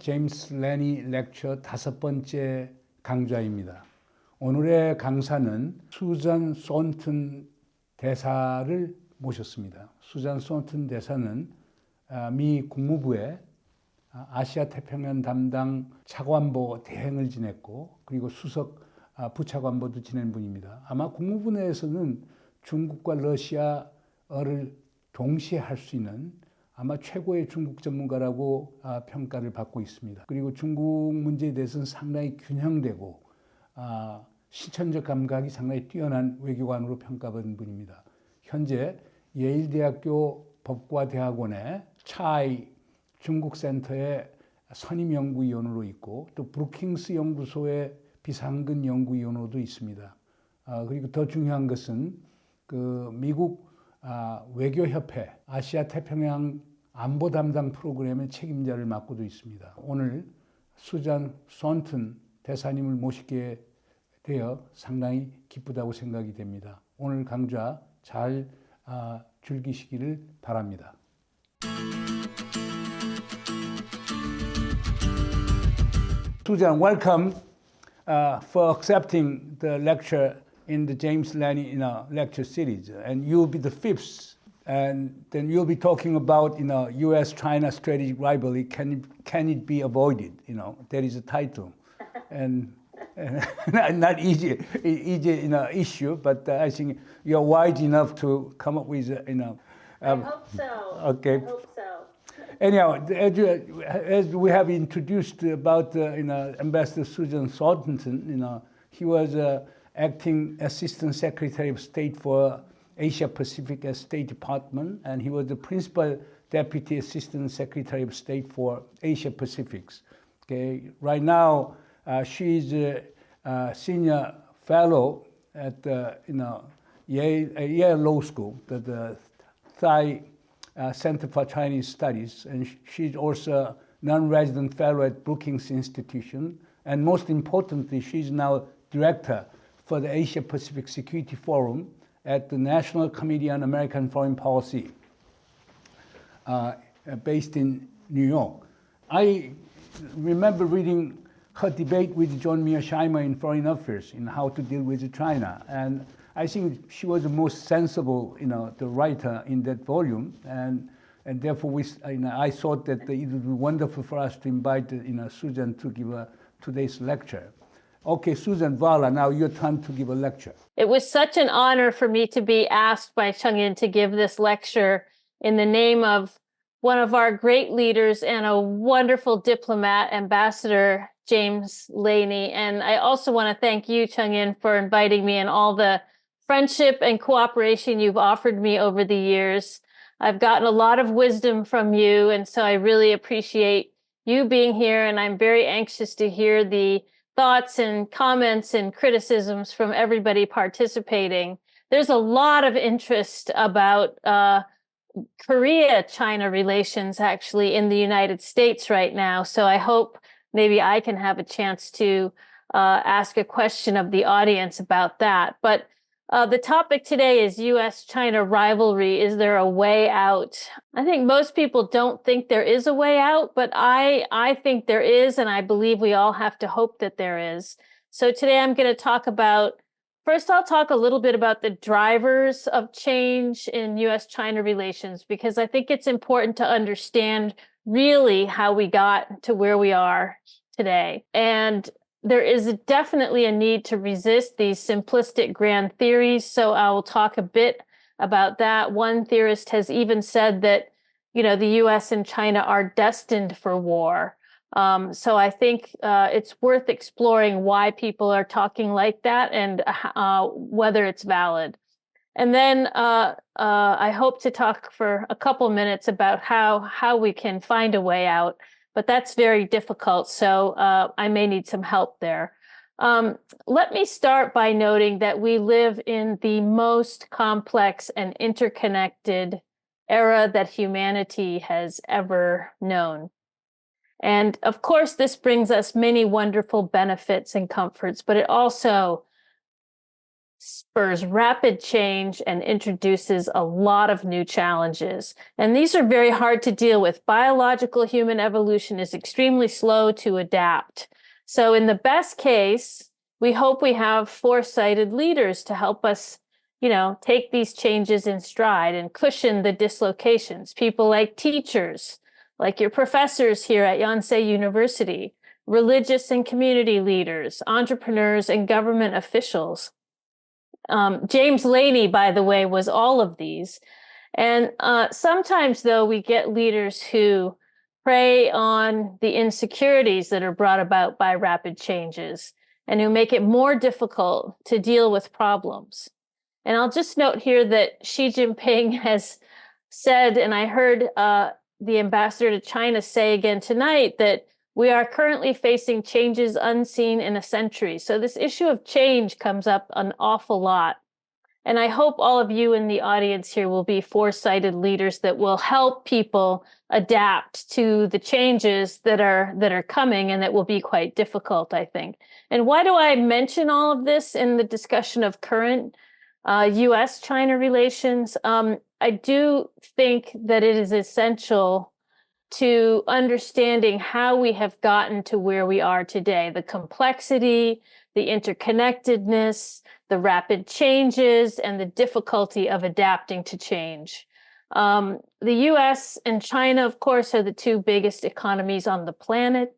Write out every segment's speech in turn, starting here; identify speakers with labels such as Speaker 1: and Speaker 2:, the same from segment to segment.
Speaker 1: 제임스 레니 렉처 5번째 강좌입니다. 오늘의 강사는 수잔 손튼 대사를 모셨습니다. 수잔 손튼 대사는 미 국무부의 아시아 태평양 담당 차관보 대행을 지냈고 그리고 수석 부차관보도 지낸 분입니다. 아마 국무부 내에서는 중국과 러시아어를 동시에 할 수 있는 아마 최고의 중국 전문가라고 평가를 받고 있습니다. 그리고 중국 문제에 대해서는 상당히 균형되고 실천적 감각이 상당히 뛰어난 외교관으로 평가받은 분입니다. 현재 예일대학교 법과대학원의 차이 중국센터의 선임연구위원으로 있고 또 브루킹스 연구소의 비상근 연구위원으로도 있습니다. 그리고 더 중요한 것은 그 미국 외교협회 아시아 태평양 안보 담당 프로그램의 책임자를 맡고도 있습니다. 오늘 수잔 손튼 대사님을 모시게 되어 상당히 기쁘다고 생각이 됩니다. 오늘 강좌 잘 즐기시기를 바랍니다. Susan, welcome for accepting the lecture in the James Laney lecture series. And you'll be the fifth. And then you'll be talking about U.S.-China strategic rivalry. Can it be avoided? That is a title, and not easy issue. But I think you're wise enough to come up with
Speaker 2: I hope so.
Speaker 1: Okay.
Speaker 2: I hope so.
Speaker 1: Anyhow, as we have introduced about Ambassador Susan Thornton, he was acting Assistant Secretary of State for Asia Pacific at State Department, and he was the Principal Deputy Assistant Secretary of State for Asia Pacific. Okay, right now she's a senior fellow at Yale Law School, the Thai Center for Chinese Studies, and she's also a non-resident fellow at Brookings Institution, and most importantly, she's now director for the Asia Pacific Security Forum at the National Committee on American Foreign Policy, based in New York. I remember reading her debate with John Mearsheimer in Foreign Affairs in how to deal with China, and I think she was the most sensible, the writer in that volume, and therefore I thought that it would be wonderful for us to invite Susan to give today's lecture. Okay, Susan, voila, now your turn to give a lecture.
Speaker 2: It was such an honor for me to be asked by Cheng-Yin to give this lecture in the name of one of our great leaders and a wonderful diplomat, Ambassador James Laney. And I also want to thank you, Cheng-Yin, for inviting me and all the friendship and cooperation you've offered me over the years. I've gotten a lot of wisdom from you, and so I really appreciate you being here, and I'm very anxious to hear the thoughts and comments and criticisms from everybody participating. There's a lot of interest about Korea-China relations actually in the United States right now, so I hope maybe I can have a chance to ask a question of the audience about that. But the topic today is U.S.-China rivalry. Is there a way out? I think most people don't think there is a way out, but I think there is, and I believe we all have to hope that there is. So today I'm going to talk about, first I'll talk a little bit about the drivers of change in U.S.-China relations, because I think it's important to understand really how we got to where we are today. And there is definitely a need to resist these simplistic grand theories, so I will talk a bit about that. One theorist has even said that, the U.S. and China are destined for war. So I think it's worth exploring why people are talking like that and whether it's valid. And then I hope to talk for a couple minutes about how we can find a way out. But that's very difficult, so I may need some help there. Let me start by noting that we live in the most complex and interconnected era that humanity has ever known. And of course, this brings us many wonderful benefits and comforts, but it also spurs rapid change and introduces a lot of new challenges. And these are very hard to deal with. Biological human evolution is extremely slow to adapt. So in the best case, we hope we have foresighted leaders to help us, take these changes in stride and cushion the dislocations. People like teachers, like your professors here at Yonsei University, religious and community leaders, entrepreneurs, and government officials. James Laney, by the way, was all of these. And sometimes, though, we get leaders who prey on the insecurities that are brought about by rapid changes and who make it more difficult to deal with problems. And I'll just note here that Xi Jinping has said, and I heard the ambassador to China say again tonight, that we are currently facing changes unseen in a century. So this issue of change comes up an awful lot. And I hope all of you in the audience here will be foresighted leaders that will help people adapt to the changes that are coming and that will be quite difficult, I think. And why do I mention all of this in the discussion of current U.S.-China relations? I do think that it is essential to understanding how we have gotten to where we are today, the complexity, the interconnectedness, the rapid changes, and the difficulty of adapting to change. The US and China, of course, are the two biggest economies on the planet.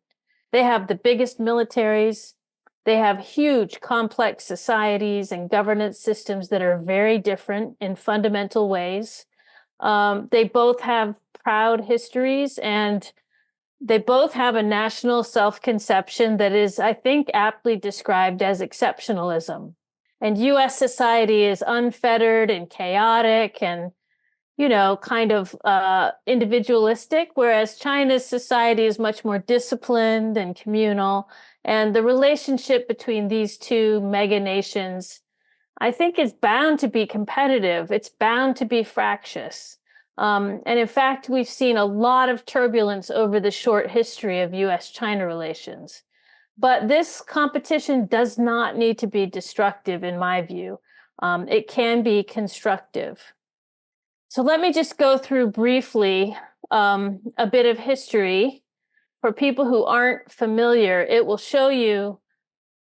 Speaker 2: They have the biggest militaries. They have huge, complex societies and governance systems that are very different in fundamental ways. They both have proud histories, and they both have a national self-conception that is, I think, aptly described as exceptionalism. And US society is unfettered and chaotic and, kind of individualistic, whereas China's society is much more disciplined and communal. And the relationship between these two mega nations, I think, is bound to be competitive. It's bound to be fractious. And in fact, we've seen a lot of turbulence over the short history of US-China relations. But this competition does not need to be destructive, in my view. It can be constructive. So let me just go through briefly a bit of history. For people who aren't familiar, it will show you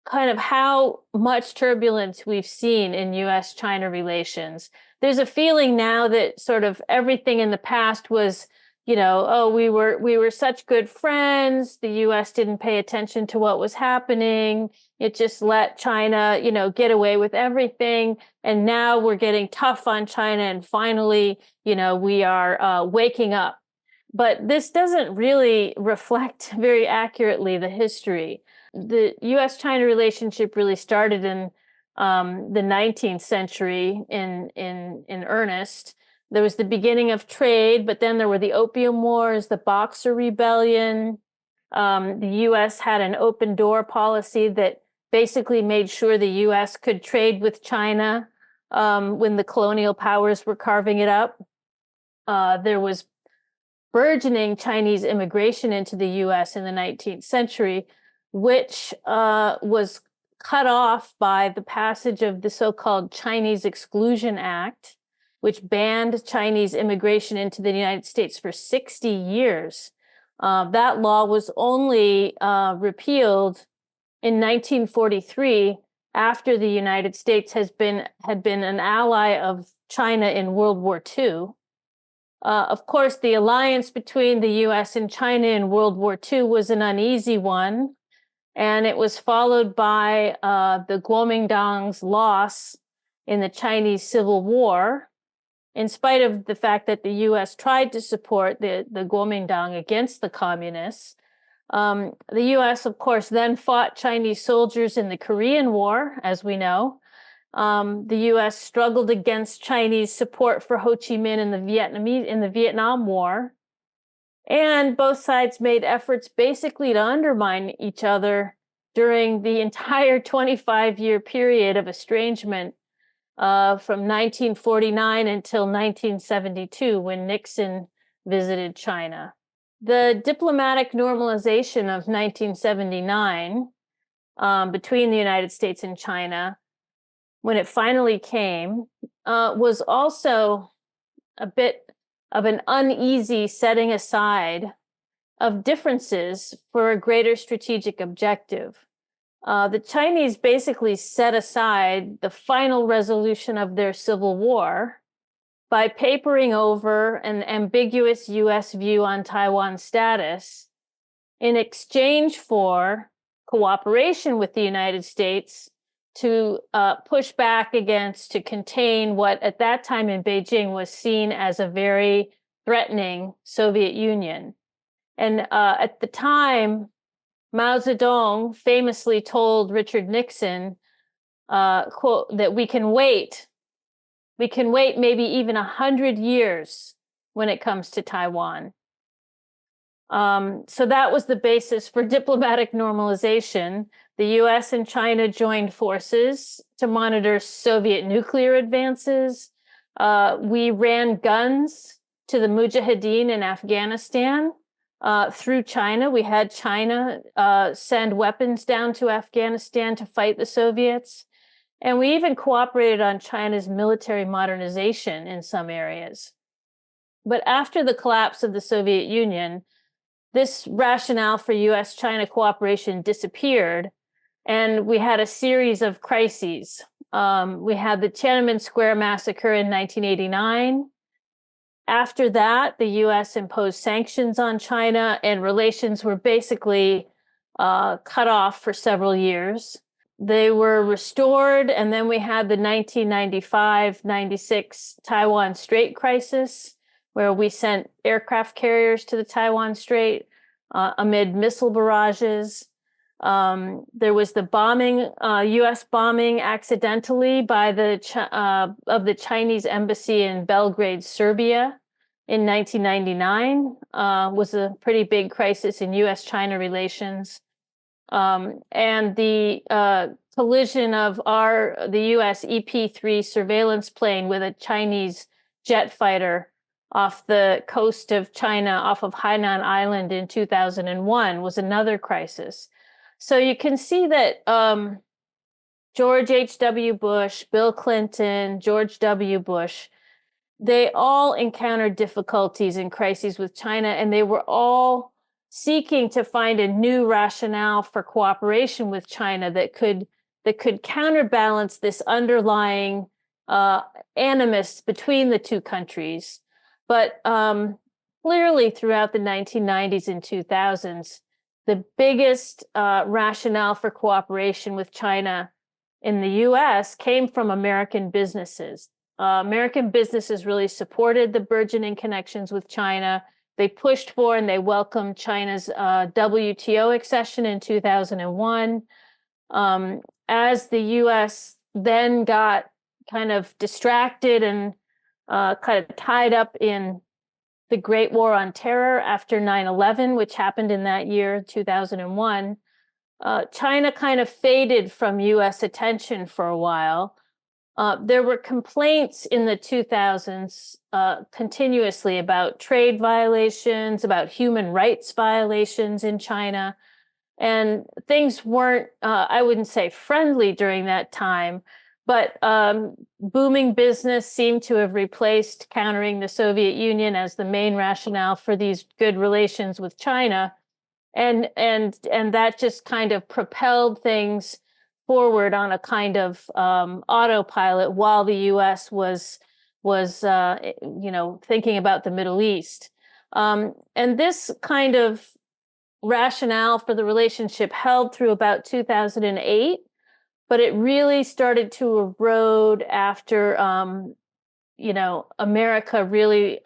Speaker 2: kind of how much turbulence we've seen in US-China relations. There's a feeling now that sort of everything in the past was, we were such good friends. The US didn't pay attention to what was happening. It just let China, get away with everything. And now we're getting tough on China. And finally, we are waking up. But this doesn't really reflect very accurately the history. The US-China relationship really started in the 19th century in earnest. There was the beginning of trade, but then there were the Opium Wars, the Boxer Rebellion. The U.S. had an open door policy that basically made sure the U.S. could trade with China when the colonial powers were carving it up. There was burgeoning Chinese immigration into the U.S. in the 19th century, which was cut off by the passage of the so-called Chinese Exclusion Act, which banned Chinese immigration into the United States for 60 years. That law was only repealed in 1943 after the United States had been an ally of China in World War II. Of course, the alliance between the U.S. and China in World War II was an uneasy one, and it was followed by the Kuomintang's loss in the Chinese Civil War, in spite of the fact that the U.S. tried to support the Kuomintang against the communists. The U.S., of course, then fought Chinese soldiers in the Korean War, as we know. The U.S. struggled against Chinese support for Ho Chi Minh in the Vietnam War. And both sides made efforts basically to undermine each other during the entire 25-year period of estrangement from 1949 until 1972, when Nixon visited China. The diplomatic normalization of 1979 between the United States and China when it finally came, was also a bit of an uneasy setting aside of differences for a greater strategic objective. The Chinese basically set aside the final resolution of their civil war by papering over an ambiguous U.S. view on Taiwan's status in exchange for cooperation with the United States to push back against, to contain what at that time in Beijing was seen as a very threatening Soviet Union. And at the time, Mao Zedong famously told Richard Nixon, quote, that we can wait maybe even 100 years when it comes to Taiwan. So that was the basis for diplomatic normalization. The US and China joined forces to monitor Soviet nuclear advances. We ran guns to the Mujahideen in Afghanistan through China. We had China send weapons down to Afghanistan to fight the Soviets. And we even cooperated on China's military modernization in some areas. But after the collapse of the Soviet Union, this rationale for US-China cooperation disappeared, and we had a series of crises. We had the Tiananmen Square massacre in 1989. After that, the US imposed sanctions on China, and relations were basically cut off for several years. They were restored, and then we had the 1995-96 Taiwan Strait crisis, where we sent aircraft carriers to the Taiwan Strait amid missile barrages. There was the bombing, U.S. bombing accidentally by of the Chinese embassy in Belgrade, Serbia, in 1999. Was a pretty big crisis in U.S.-China relations. And the collision of the U.S. EP-3 surveillance plane with a Chinese jet fighter off the coast of China, off of Hainan Island in 2001 was another crisis. So you can see that George H.W. Bush, Bill Clinton, George W. Bush, they all encountered difficulties and crises with China, and they were all seeking to find a new rationale for cooperation with China that could counterbalance this underlying animus between the two countries. But clearly throughout the 1990s and 2000s, the biggest rationale for cooperation with China in the US came from American businesses. American businesses really supported the burgeoning connections with China. They pushed for and they welcomed China's WTO accession in 2001. As the US then got kind of distracted and kind of tied up in the Great War on Terror after 9/11, which happened in that year, 2001, China kind of faded from US attention for a while. There were complaints in the 2000s continuously about trade violations, about human rights violations in China. And things weren't, I wouldn't say friendly during that time, but booming business seemed to have replaced countering the Soviet Union as the main rationale for these good relations with China. And that just kind of propelled things forward on a kind of autopilot while the U.S. was thinking about the Middle East. And this kind of rationale for the relationship held through about 2008, but it really started to erode after, America really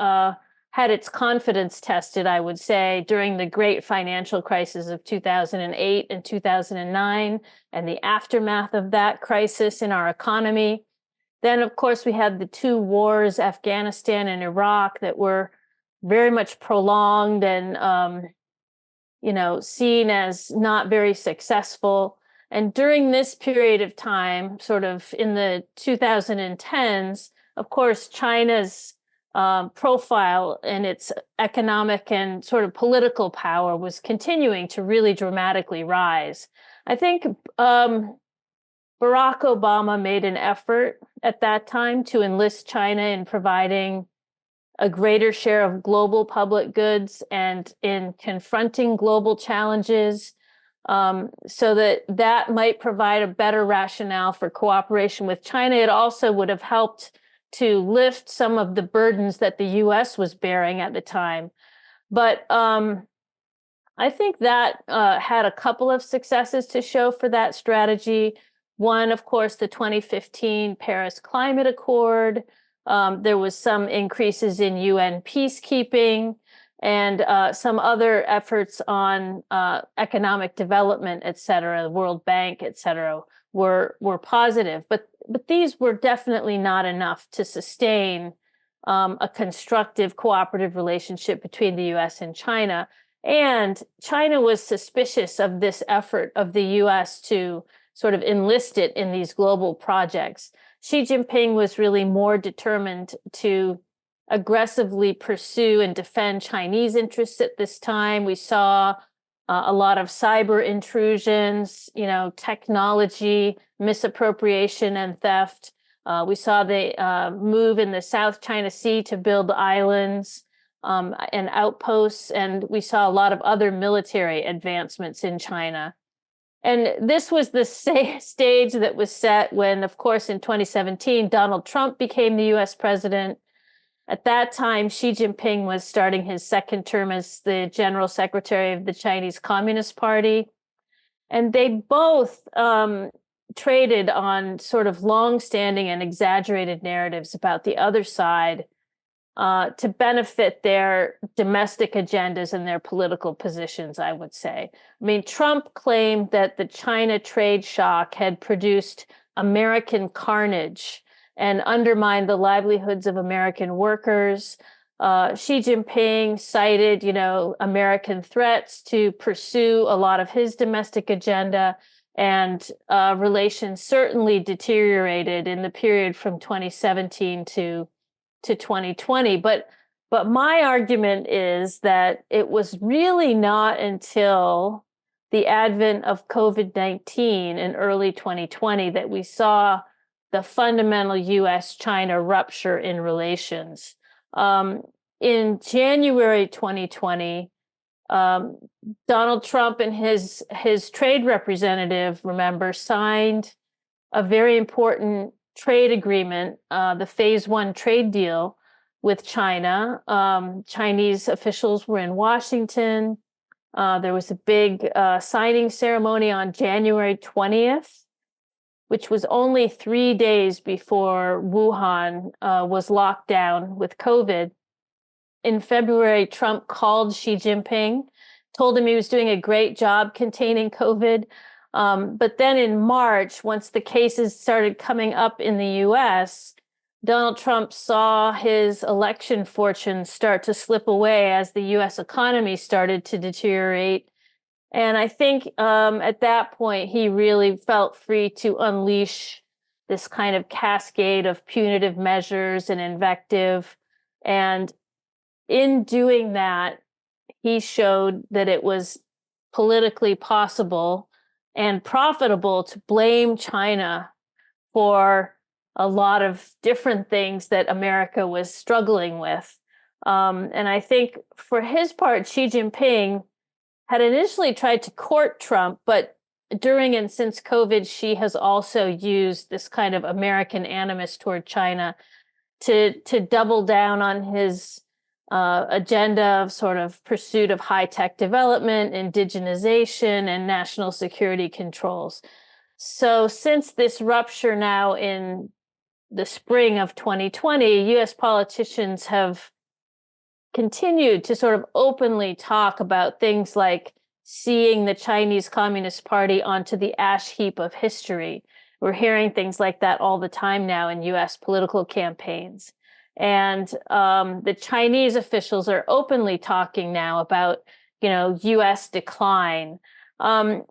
Speaker 2: had its confidence tested, I would say, during the great financial crisis of 2008 and 2009 and the aftermath of that crisis in our economy. Then, of course, we had the two wars, Afghanistan and Iraq, that were very much prolonged and, seen as not very successful. And during this period of time, sort of in the 2010s, of course, China's profile and its economic and sort of political power was continuing to really dramatically rise. I think Barack Obama made an effort at that time to enlist China in providing a greater share of global public goods and in confronting global challenges, so that might provide a better rationale for cooperation with China. It also would have helped to lift some of the burdens that the U.S. was bearing at the time. But I think that had a couple of successes to show for that strategy. One, of course, the 2015 Paris Climate Accord. There was some increases in UN peacekeeping and some other efforts on economic development, et cetera, the World Bank, et cetera, were positive. But these were definitely not enough to sustain a constructive cooperative relationship between the US and China. And China was suspicious of this effort of the US to sort of enlist it in these global projects. Xi Jinping was really more determined to aggressively pursue and defend Chinese interests at this time. We saw a lot of cyber intrusions, technology misappropriation and theft. We saw the move in the South China Sea to build islands and outposts, and we saw a lot of other military advancements in China. And this was the stage that was set when, of course, in 2017, Donald Trump became the US president. At that time, Xi Jinping was starting his second term as the general secretary of the Chinese Communist Party. And they both traded on sort of long-standing and exaggerated narratives about the other side to benefit their domestic agendas and their political positions, I would say. I mean, Trump claimed that the China trade shock had produced American carnage and undermined the livelihoods of American workers. Xi Jinping cited, American threats to pursue a lot of his domestic agenda, and relations certainly deteriorated in the period from 2017 to 2020. But my argument is that it was really not until the advent of COVID-19 in early 2020 that we saw the fundamental US-China rupture in relations. In January 2020, Donald Trump and his trade representative, remember, signed a very important trade agreement, the Phase 1 trade deal with China. Chinese officials were in Washington. There was a big signing ceremony on January 20th, which was only 3 days before Wuhan was locked down with COVID. In February, Trump called Xi Jinping, told him he was doing a great job containing COVID. But then in March, once the cases started coming up in the US, Donald Trump saw his election fortune start to slip away as the US economy started to deteriorate. And I think at that point, he really felt free to unleash this kind of cascade of punitive measures and invective. And in doing that, he showed that it was politically possible and profitable to blame China for a lot of different things that America was struggling with. And I think for his part, Xi Jinping had initially tried to court Trump, but during and since COVID, Xi has also used this kind of American animus toward China to double down on his agenda of sort of pursuit of high-tech development, indigenization, and national security controls. So since this rupture now in the spring of 2020, US politicians have continued to sort of openly talk about things like seeing the Chinese Communist Party onto the ash heap of history. We're hearing things like that all the time now in US political campaigns. And the Chinese officials are openly talking now about, US decline. And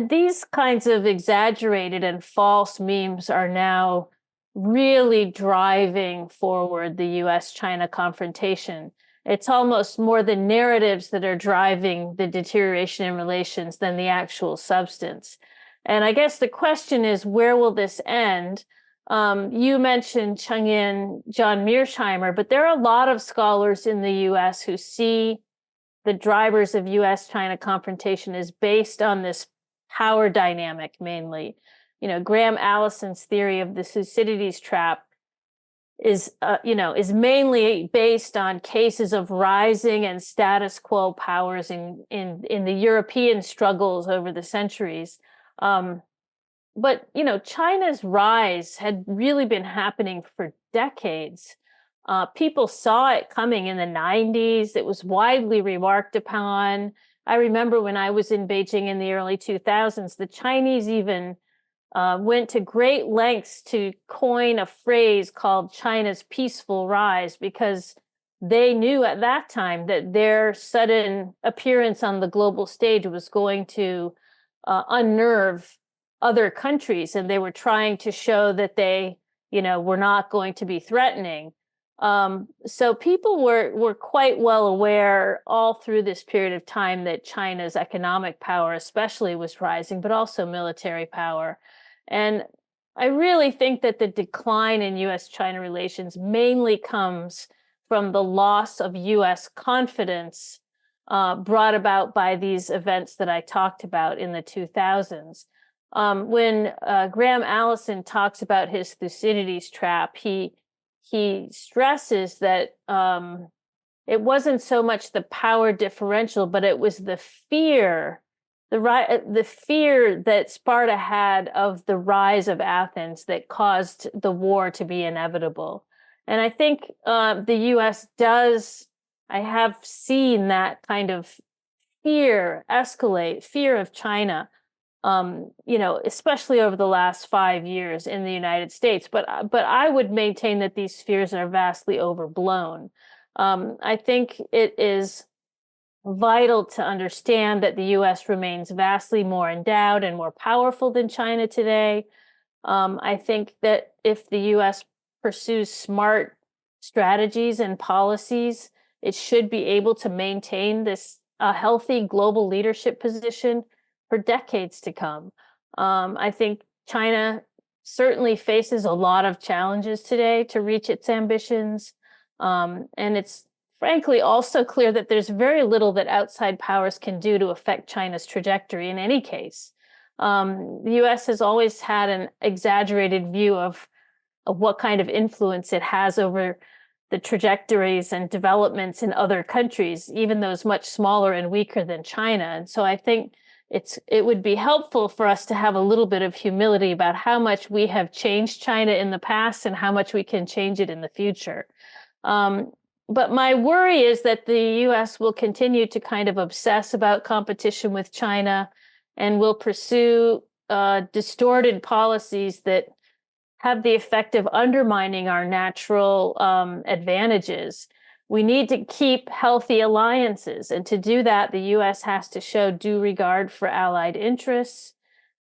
Speaker 2: these kinds of exaggerated and false memes are now really driving forward the US-China confrontation. It's almost more the narratives that are driving the deterioration in relations than the actual substance. And I guess the question is, where will this end? You mentioned Cheng-Yin, John Mearsheimer, but there are a lot of scholars in the U.S. who see the drivers of U.S.-China confrontation as based on this power dynamic mainly. Graham Allison's theory of the Thucydides trap is mainly based on cases of rising and status quo powers in the European struggles over the centuries. But China's rise had really been happening for decades. People saw it coming in the 90s. It was widely remarked upon. I remember when I was in Beijing in the early 2000s, the Chinese even went to great lengths to coin a phrase called China's peaceful rise, because they knew at that time that their sudden appearance on the global stage was going to unnerve other countries, and they were trying to show that they, were not going to be threatening. So people were quite well aware all through this period of time that China's economic power especially was rising, but also military power. And I really think that the decline in U.S.-China relations mainly comes from the loss of U.S. confidence brought about by these events that I talked about in the 2000s. When Graham Allison talks about his Thucydides trap, he stresses that it wasn't so much the power differential, but it was the fear that Sparta had of the rise of Athens that caused the war to be inevitable. And I think the U.S. I have seen that kind of fear escalate, fear of China, especially over the last 5 years in the United States. But I would maintain that these fears are vastly overblown. I think it is vital to understand that the U.S. remains vastly more endowed and more powerful than China today. I think that if the U.S. pursues smart strategies and policies, it should be able to maintain this healthy global leadership position for decades to come. I think China certainly faces a lot of challenges today to reach its ambitions. And it's frankly also clear that there's very little that outside powers can do to affect China's trajectory in any case. The U.S. has always had an exaggerated view of what kind of influence it has over the trajectories and developments in other countries, even those much smaller and weaker than China. And so I think it would be helpful for us to have a little bit of humility about how much we have changed China in the past and how much we can change it in the future. But my worry is that the U.S. will continue to kind of obsess about competition with China and will pursue distorted policies that have the effect of undermining our natural advantages. We need to keep healthy alliances. And to do that, the U.S. has to show due regard for allied interests,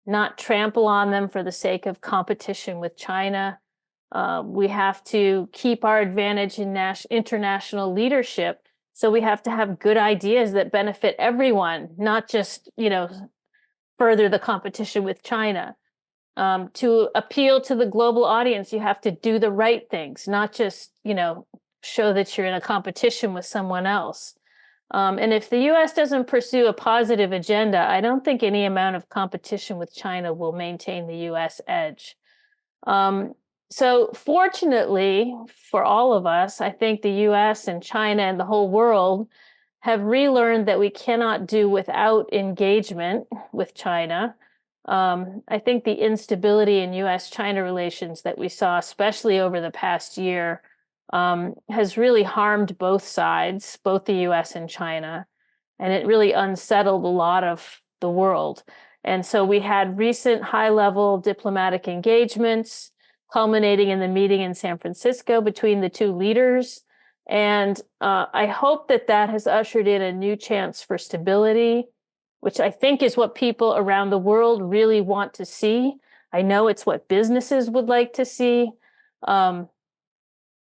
Speaker 2: not trample on them for the sake of competition with China. We have to keep our advantage in international leadership. So we have to have good ideas that benefit everyone, not just, further the competition with China. To appeal to the global audience, you have to do the right things, not just, show that you're in a competition with someone else. And if the U.S. doesn't pursue a positive agenda, I don't think any amount of competition with China will maintain the U.S. edge. So fortunately for all of us, I think the U.S. and China and the whole world have relearned that we cannot do without engagement with China. I think the instability in U.S.-China relations that we saw, especially over the past year, has really harmed both sides, both the U.S. and China, and it really unsettled a lot of the world. And so we had recent high-level diplomatic engagements culminating in the meeting in San Francisco between the two leaders. And I hope that has ushered in a new chance for stability, which I think is what people around the world really want to see. I know it's what businesses would like to see.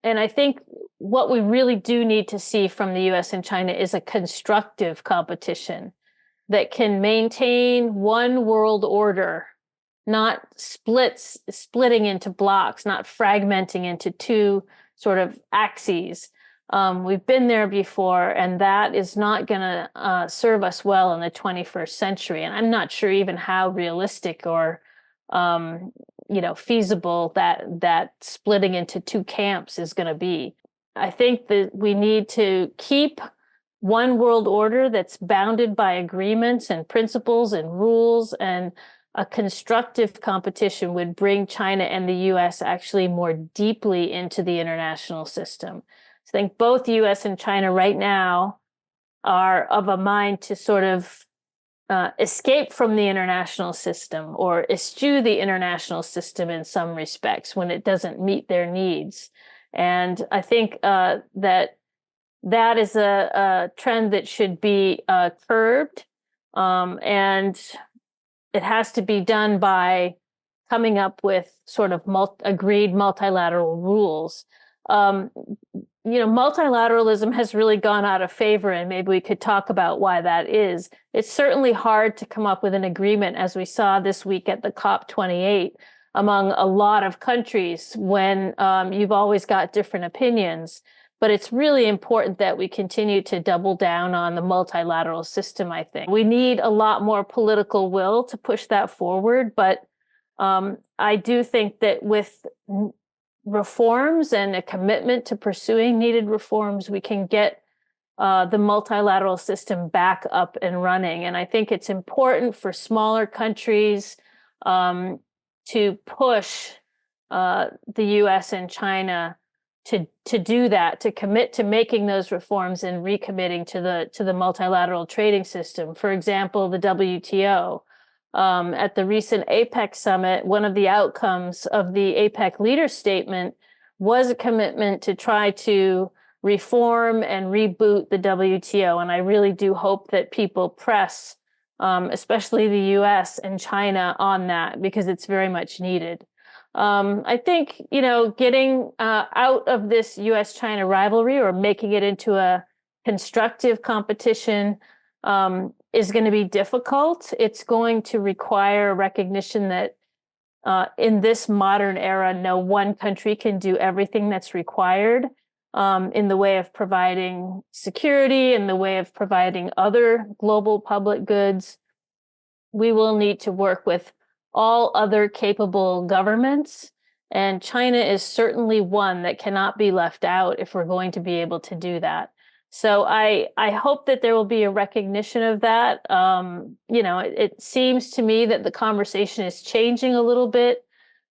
Speaker 2: And I think what we really do need to see from the U.S. and China is a constructive competition that can maintain one world order not splitting into blocks, not fragmenting into two sort of axes. We've been there before, and that is not going to serve us well in the 21st century. And I'm not sure even how realistic or feasible that splitting into two camps is going to be. I think that we need to keep one world order that's bounded by agreements and principles and rules, and a constructive competition would bring China and the US actually more deeply into the international system. I think both US and China right now are of a mind to sort of escape from the international system or eschew the international system in some respects when it doesn't meet their needs. And I think that is a trend that should be curbed, and it has to be done by coming up with sort of agreed multilateral rules. Multilateralism has really gone out of favor, and maybe we could talk about why that is. It's certainly hard to come up with an agreement, as we saw this week at the COP28, among a lot of countries when you've always got different opinions. But it's really important that we continue to double down on the multilateral system, I think. We need a lot more political will to push that forward, but I do think that with reforms and a commitment to pursuing needed reforms, we can get the multilateral system back up and running. And I think it's important for smaller countries to push the US and China to do that, to commit to making those reforms and recommitting to the multilateral trading system. For example, the WTO. At the recent APEC summit, one of the outcomes of the APEC leader statement was a commitment to try to reform and reboot the WTO. And I really do hope that people press, especially the US and China, on that, because it's very much needed. I think, getting out of this US-China rivalry or making it into a constructive competition is going to be difficult. It's going to require recognition that in this modern era, no one country can do everything that's required in the way of providing security, in the way of providing other global public goods. We will need to work with all other capable governments, and China is certainly one that cannot be left out if we're going to be able to do that. So I hope that there will be a recognition of that. It seems to me that the conversation is changing a little bit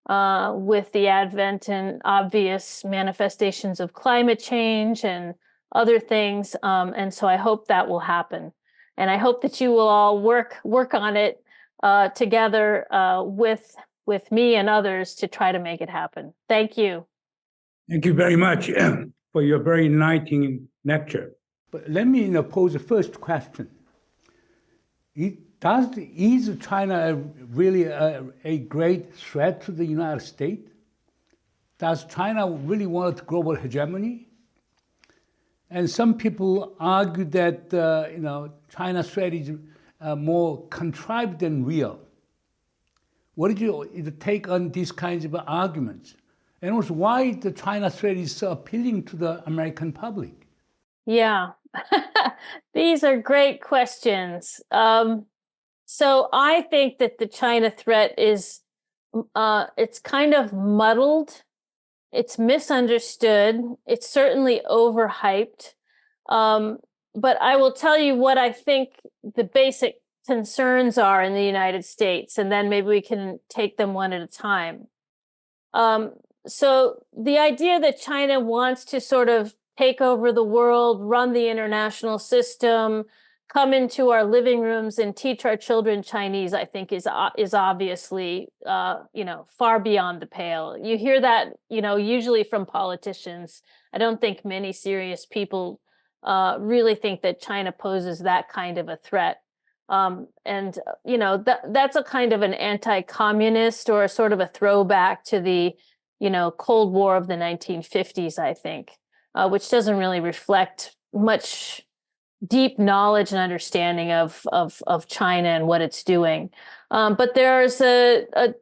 Speaker 2: with the advent and obvious manifestations of climate change and other things. And so I hope that will happen. And I hope that you will all work on it together with me and others to try to make it happen. Thank you.
Speaker 1: Thank you very much for your very enlightening lecture. But let me pose the first question. Is China really a great threat to the United States? Does China really want global hegemony? And some people argue that China's threat is more contrived than real. What is your take on these kinds of arguments? And also, why the China threat is so appealing to the American public?
Speaker 2: Yeah, these are great questions. So I think that the China threat is, it's kind of muddled. It's misunderstood. It's certainly overhyped. But I will tell you what I think the basic concerns are in the United States, and then maybe we can take them one at a time. So the idea that China wants to sort of take over the world, run the international system, come into our living rooms and teach our children Chinese, I think is obviously, far beyond the pale. You hear that, usually from politicians. I don't think many serious people really think that China poses that kind of a threat. That's a kind of an anti-communist or a sort of a throwback to the, Cold War of the 1950s, I think, which doesn't really reflect much deep knowledge and understanding of China and what it's doing. But there's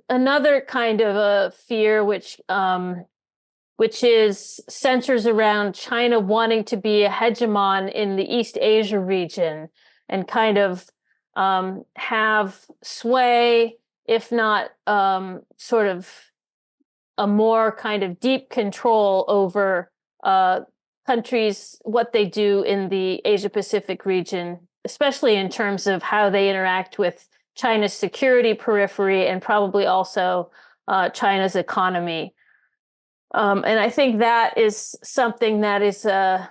Speaker 2: another kind of a fear which is centers around China wanting to be a hegemon in the East Asia region and kind of have sway, if not sort of a more kind of deep control over countries, what they do in the Asia Pacific region, especially in terms of how they interact with China's security periphery and probably also China's economy. And I think that is something that is a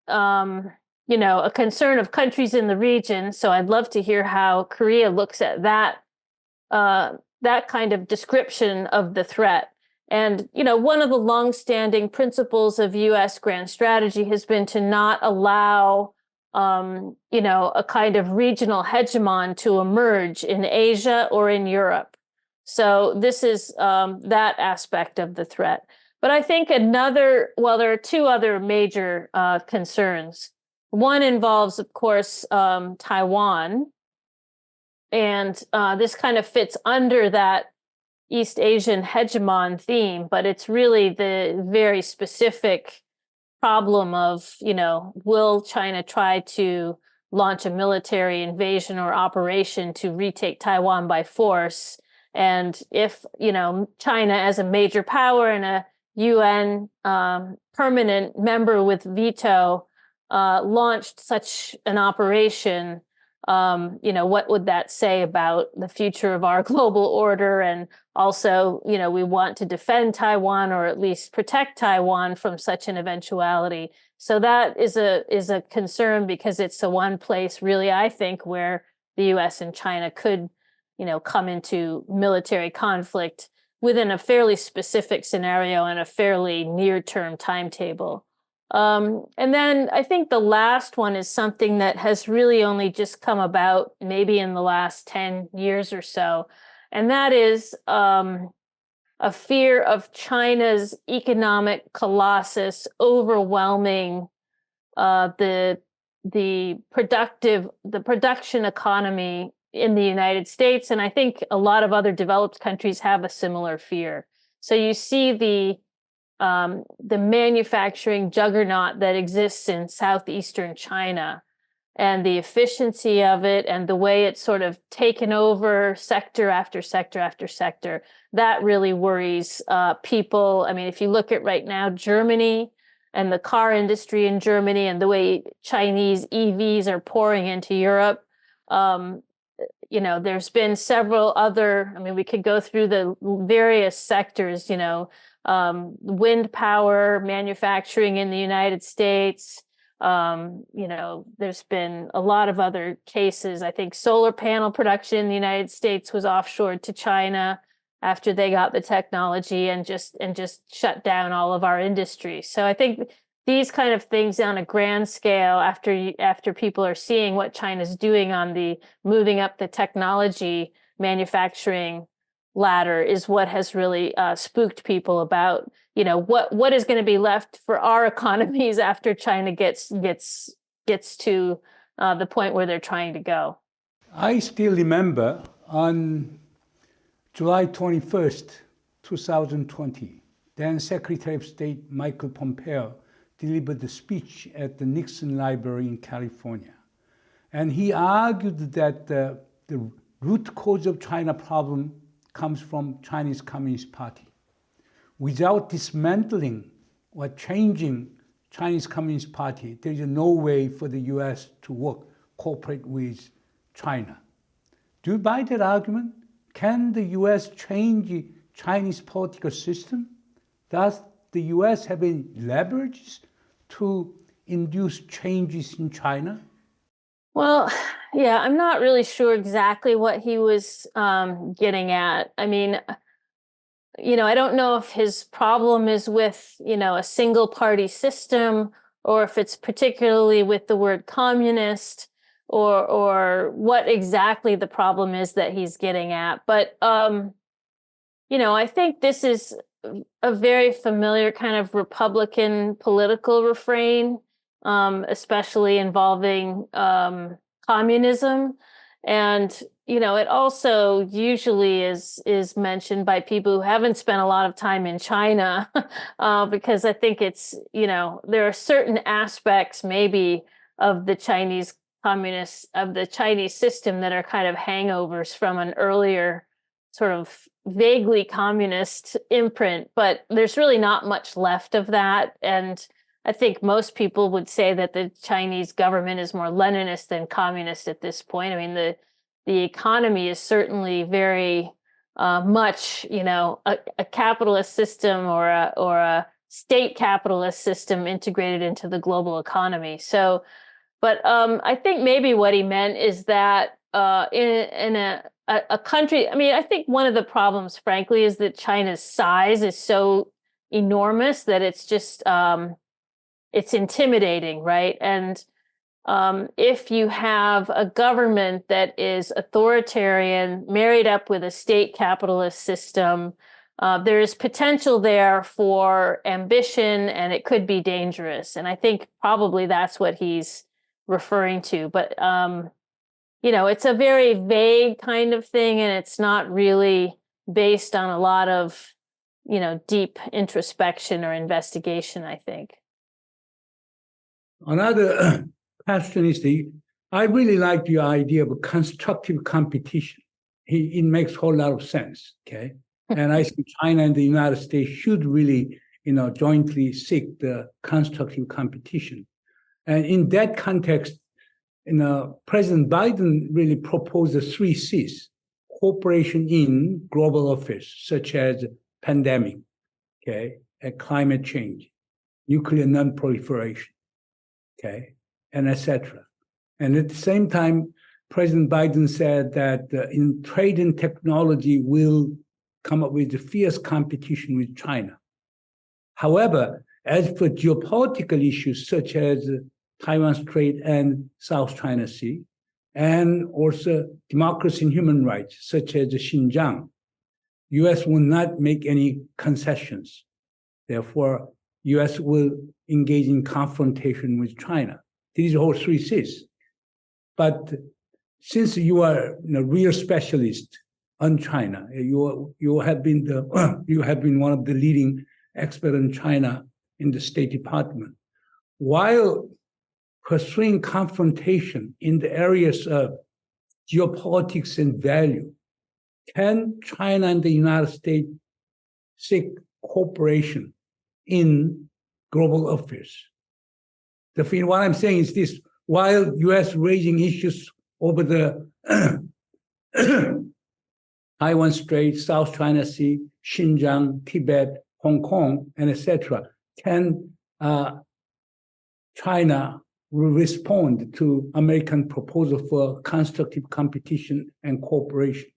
Speaker 2: concern of countries in the region. So I'd love to hear how Korea looks at that kind of description of the threat. And, one of the longstanding principles of U.S. grand strategy has been to not allow, a kind of regional hegemon to emerge in Asia or in Europe. So this is that aspect of the threat. But I think there are two other major concerns. One involves, of course, Taiwan. And this kind of fits under that East Asian hegemon theme, but it's really the very specific problem of, will China try to launch a military invasion or operation to retake Taiwan by force? And if, China as a major power and a UN permanent member with veto launched such an operation, what would that say about the future of our global order? And also, we want to defend Taiwan or at least protect Taiwan from such an eventuality. So that is a concern because it's the one place really, I think, where the US and China could, come into military conflict within a fairly specific scenario and a fairly near-term timetable. And then I think the last one is something that has really only just come about maybe in the last 10 years or so. And that is a fear of China's economic colossus overwhelming the production economy in the United States. And I think a lot of other developed countries have a similar fear. So you see the manufacturing juggernaut that exists in southeastern China and the efficiency of it and the way it's sort of taken over sector after sector after sector. That really worries people. I mean, if you look at right now, Germany and the car industry in Germany and the way Chinese EVs are pouring into Europe, there's been several other, we could go through the various sectors, wind power manufacturing in the United States. There's been a lot of other cases. I think solar panel production in the United States was offshored to China after they got the technology and just shut down all of our industry. So I think these kind of things on a grand scale, after people are seeing what China's doing on the moving up the technology manufacturing ladder, is what has really spooked people about, what is going to be left for our economies after China gets to the point where they're trying to go.
Speaker 1: I still remember on July 21st, 2020, then Secretary of State Michael Pompeo delivered a speech at the Nixon Library in California. And he argued that the root cause of China problem comes from Chinese Communist Party. Without dismantling or changing Chinese Communist Party, there is no way for the US to cooperate with China. Do you buy that argument? Can the US change Chinese political system? Does the US have any leverage to induce changes in China?
Speaker 2: Well, yeah, I'm not really sure exactly what he was getting at. I mean, I don't know if his problem is with, a single party system or if it's particularly with the word communist or what exactly the problem is that he's getting at. But, I think this is a very familiar kind of Republican political refrain. especially involving communism. And, you know, it also usually is mentioned by people who haven't spent a lot of time in China, because I think it's, you know, there are certain aspects maybe of the Chinese system that are kind of hangovers from an earlier sort of vaguely communist imprint, but there's really not much left of that. And I think most people would say that the Chinese government is more Leninist than communist at this point. I mean, the economy is certainly very much, you know, a capitalist system or a state capitalist system integrated into the global economy. So, but I think maybe what he meant is that in a country, I mean, I think one of the problems, frankly, is that China's size is so enormous that it's just it's intimidating, right? And if you have a government that is authoritarian, married up with a state capitalist system, there is potential there for ambition, and it could be dangerous. And I think probably that's what he's referring to. But, you know, it's a very vague kind of thing, and it's not really based on a lot of, you know, deep introspection or investigation, I think.
Speaker 1: Another question is I really like your idea of constructive competition. It makes a whole lot of sense, okay? And I think China and the United States should really, you know, jointly seek the constructive competition. And in that context, you know, President Biden really proposed the 3 C's: cooperation in global affairs, such as pandemic, okay, and climate change, nuclear non-proliferation, okay, and etc. And at the same time, President Biden said that in trade and technology will come up with a fierce competition with China. However, as for geopolitical issues such as Taiwan Strait and South China Sea, and also democracy and human rights such as Xinjiang, U.S. will not make any concessions. Therefore, U.S. will engage in confrontation with China. These are all 3 C's. But since you are a real specialist on China, you have been one of the leading experts on China in the State Department. While pursuing confrontation in the areas of geopolitics and value, can China and the United States seek cooperation in global affairs? What I'm saying is this: while U.S. raising issues over the Taiwan Strait, South China Sea, Xinjiang, Tibet, Hong Kong, and etc., can China respond to American proposal for constructive competition and cooperation?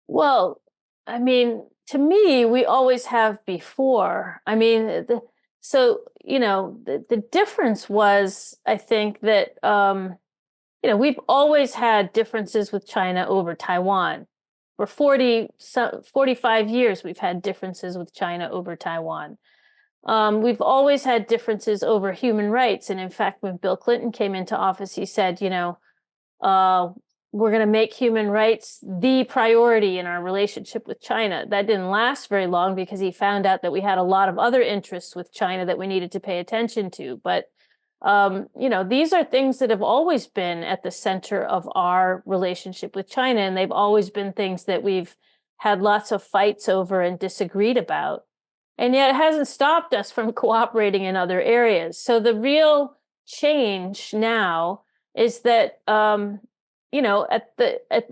Speaker 2: Well, I mean, to me, we always have before. I mean, so, you know, the difference was, I think, that, you know, we've always had differences with China over Taiwan. For 45 years, we've had differences with China over Taiwan. We've always had differences over human rights. And in fact, when Bill Clinton came into office, he said, you know, we're going to make human rights the priority in our relationship with China. That didn't last very long because he found out that we had a lot of other interests with China that we needed to pay attention to. But, you know, these are things that have always been at the center of our relationship with China. And they've always been things that we've had lots of fights over and disagreed about. And yet it hasn't stopped us from cooperating in other areas. So the real change now is that, you know,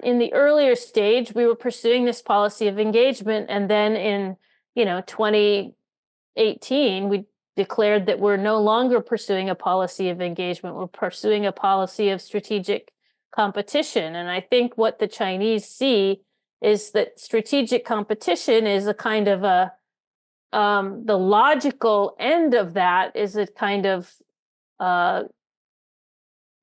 Speaker 2: in the earlier stage, we were pursuing this policy of engagement. And then in, you know, 2018, we declared that we're no longer pursuing a policy of engagement. We're pursuing a policy of strategic competition. And I think what the Chinese see is that strategic competition is a kind of the logical end of that is a kind of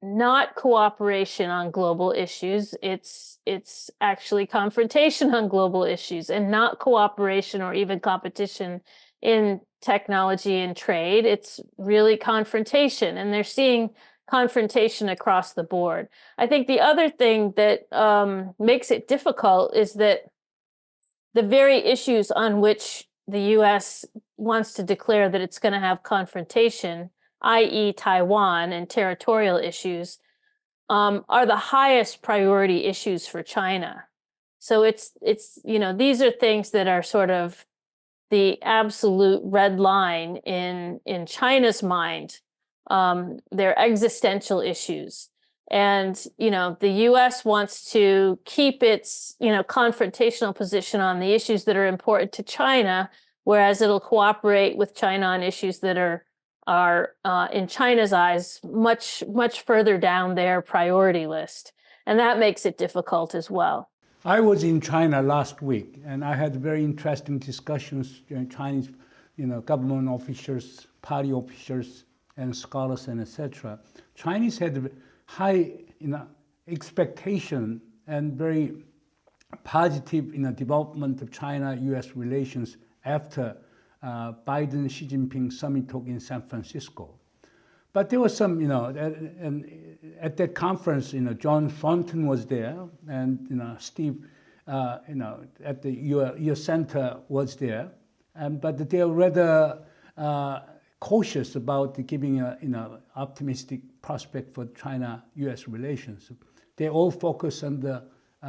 Speaker 2: not cooperation on global issues. It's actually confrontation on global issues, and not cooperation or even competition in technology and trade. It's really confrontation, and they're seeing confrontation across the board. I think the other thing that makes it difficult is that the very issues on which the U.S. wants to declare that it's going to have confrontation, i.e. Taiwan and territorial issues, are the highest priority issues for China. So it's these are things that are sort of the absolute red line in China's mind. They're existential issues. And, the U.S. wants to keep its, confrontational position on the issues that are important to China, whereas it'll cooperate with China on issues that are in China's eyes, much, much further down their priority list. And that makes it difficult as well.
Speaker 1: I was in China last week, and I had very interesting discussions with Chinese, government officials, party officials, and scholars, and etc. Chinese had high, expectation and very positive, development of China-U.S. relations after Biden-Xi Jinping summit talk in San Francisco. But there was some, and at that conference, John Thornton was there, and Steve, at the U.S. Center was there, but they were rather cautious about giving optimistic prospect for China-U.S. relations. They all focus on the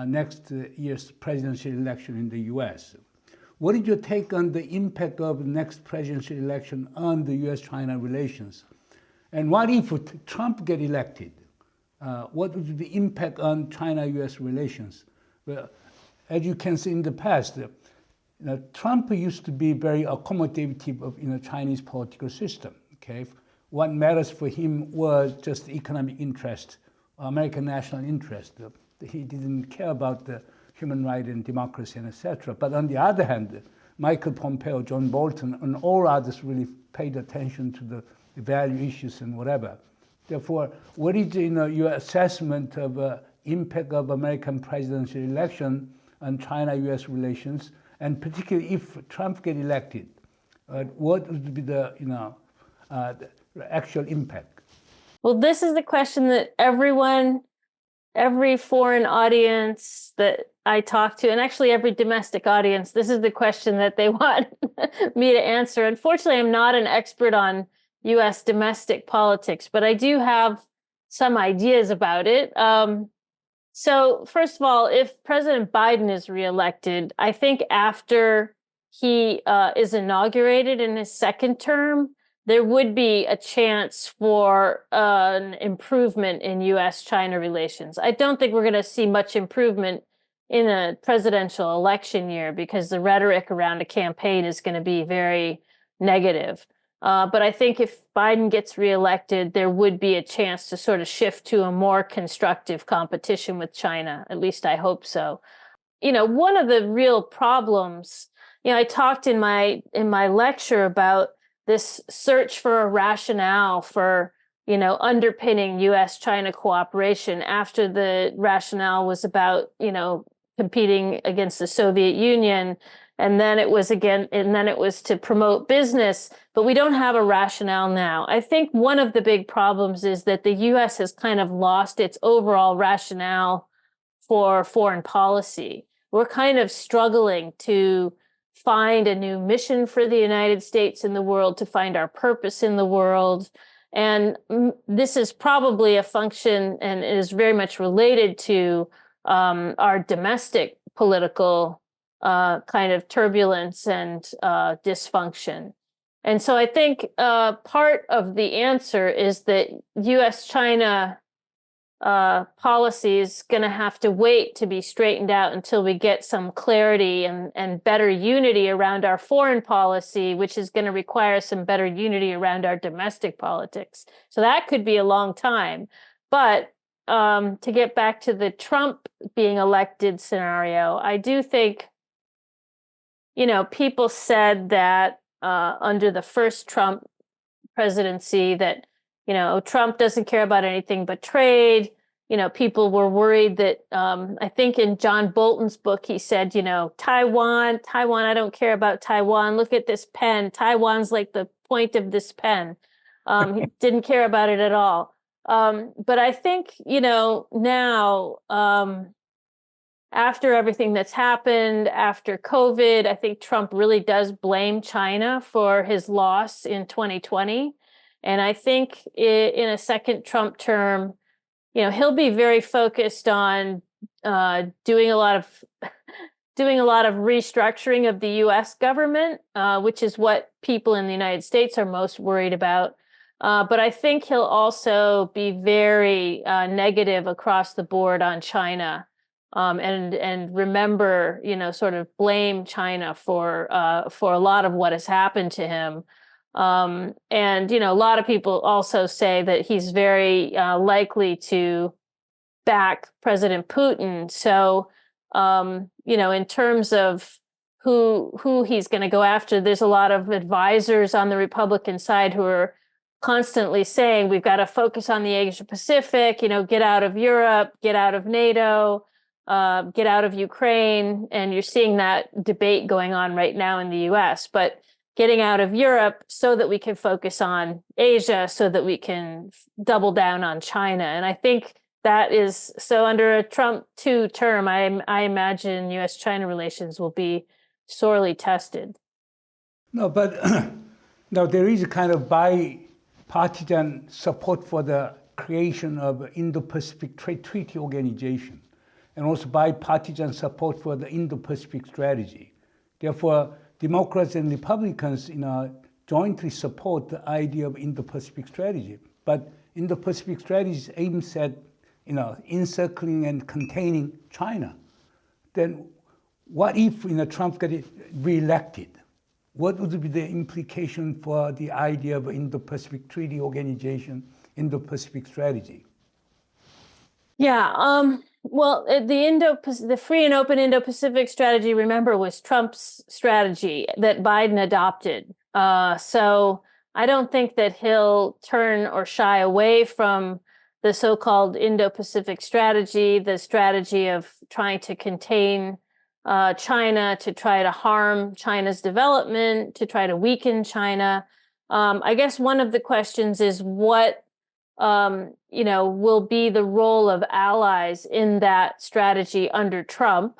Speaker 1: next year's presidential election in the U.S. What is your take on the impact of the next presidential election on the U.S.-China relations? And what if Trump get elected? What would be the impact on China-U.S. relations? Well, as you can see in the past, Trump used to be very accommodative of Chinese political system. Okay, what matters for him was just economic interest, American national interest. He didn't care about the human rights and democracy and etc. But on the other hand, Michael Pompeo, John Bolton, and all others really paid attention to the value issues and whatever. Therefore, what is your assessment of impact of American presidential election on China-U.S. relations, and particularly if Trump get elected, what would be the actual impact?
Speaker 2: Well, this is the question that every foreign audience that I talk to, and actually every domestic audience, this is the question that they want me to answer. Unfortunately, I'm not an expert on U.S. domestic politics, but I do have some ideas about it. So first of all, if President Biden is reelected, I think after he is inaugurated in his second term, there would be a chance for an improvement in U.S.-China relations. I don't think we're going to see much improvement in a presidential election year because the rhetoric around a campaign is going to be very negative. But I think if Biden gets reelected, there would be a chance to sort of shift to a more constructive competition with China. At least I hope so. One of the real problems, I talked in my lecture about this search for a rationale for, underpinning U.S.-China cooperation after the rationale was about, competing against the Soviet Union. And then it was to promote business, but we don't have a rationale now. I think one of the big problems is that the U.S. has kind of lost its overall rationale for foreign policy. We're kind of struggling to find a new mission for the United States in the world, to find our purpose in the world. And this is probably a function and is very much related to our domestic political kind of turbulence and dysfunction. And so I think part of the answer is that U.S.-China policy is going to have to wait to be straightened out until we get some clarity and better unity around our foreign policy, which is going to require some better unity around our domestic politics. So that could be a long time. But to get back to the Trump being elected scenario, I do think, people said that under the first Trump presidency that, Trump doesn't care about anything but trade. people were worried that, I think in John Bolton's book, he said, Taiwan, I don't care about Taiwan. Look at this pen. Taiwan's like the point of this pen. He didn't care about it at all. But I think, now, after everything that's happened, after COVID, I think Trump really does blame China for his loss in 2020. And I think in a second Trump term, he'll be very focused on doing a lot of restructuring of the U.S. government, which is what people in the United States are most worried about. But I think he'll also be very negative across the board on China, and remember, sort of blame China for a lot of what has happened to him. And, a lot of people also say that he's very likely to back President Putin. So, in terms of who he's going to go after, there's a lot of advisors on the Republican side who are constantly saying, we've got to focus on the Asia Pacific, get out of Europe, get out of NATO, get out of Ukraine. And you're seeing that debate going on right now in the US. But getting out of Europe so that we can focus on Asia, so that we can double down on China. And I think that is, so under a Trump 2 term, I imagine US-China relations will be sorely tested.
Speaker 1: No, but now there is a kind of bipartisan support for the creation of Indo-Pacific Trade Treaty Organization, and also bipartisan support for the Indo-Pacific strategy. Therefore, Democrats and Republicans, jointly support the idea of Indo-Pacific strategy. But Indo-Pacific strategy aims at, encircling and containing China. Then, what if, Trump got reelected? What would be the implication for the idea of Indo-Pacific Treaty Organization, Indo-Pacific strategy?
Speaker 2: Yeah. Well, the free and open Indo-Pacific strategy, remember, was Trump's strategy that Biden adopted. So I don't think that he'll turn or shy away from the so-called Indo-Pacific strategy, the strategy of trying to contain China, to try to harm China's development, to try to weaken China. I guess one of the questions is what will be the role of allies in that strategy under Trump.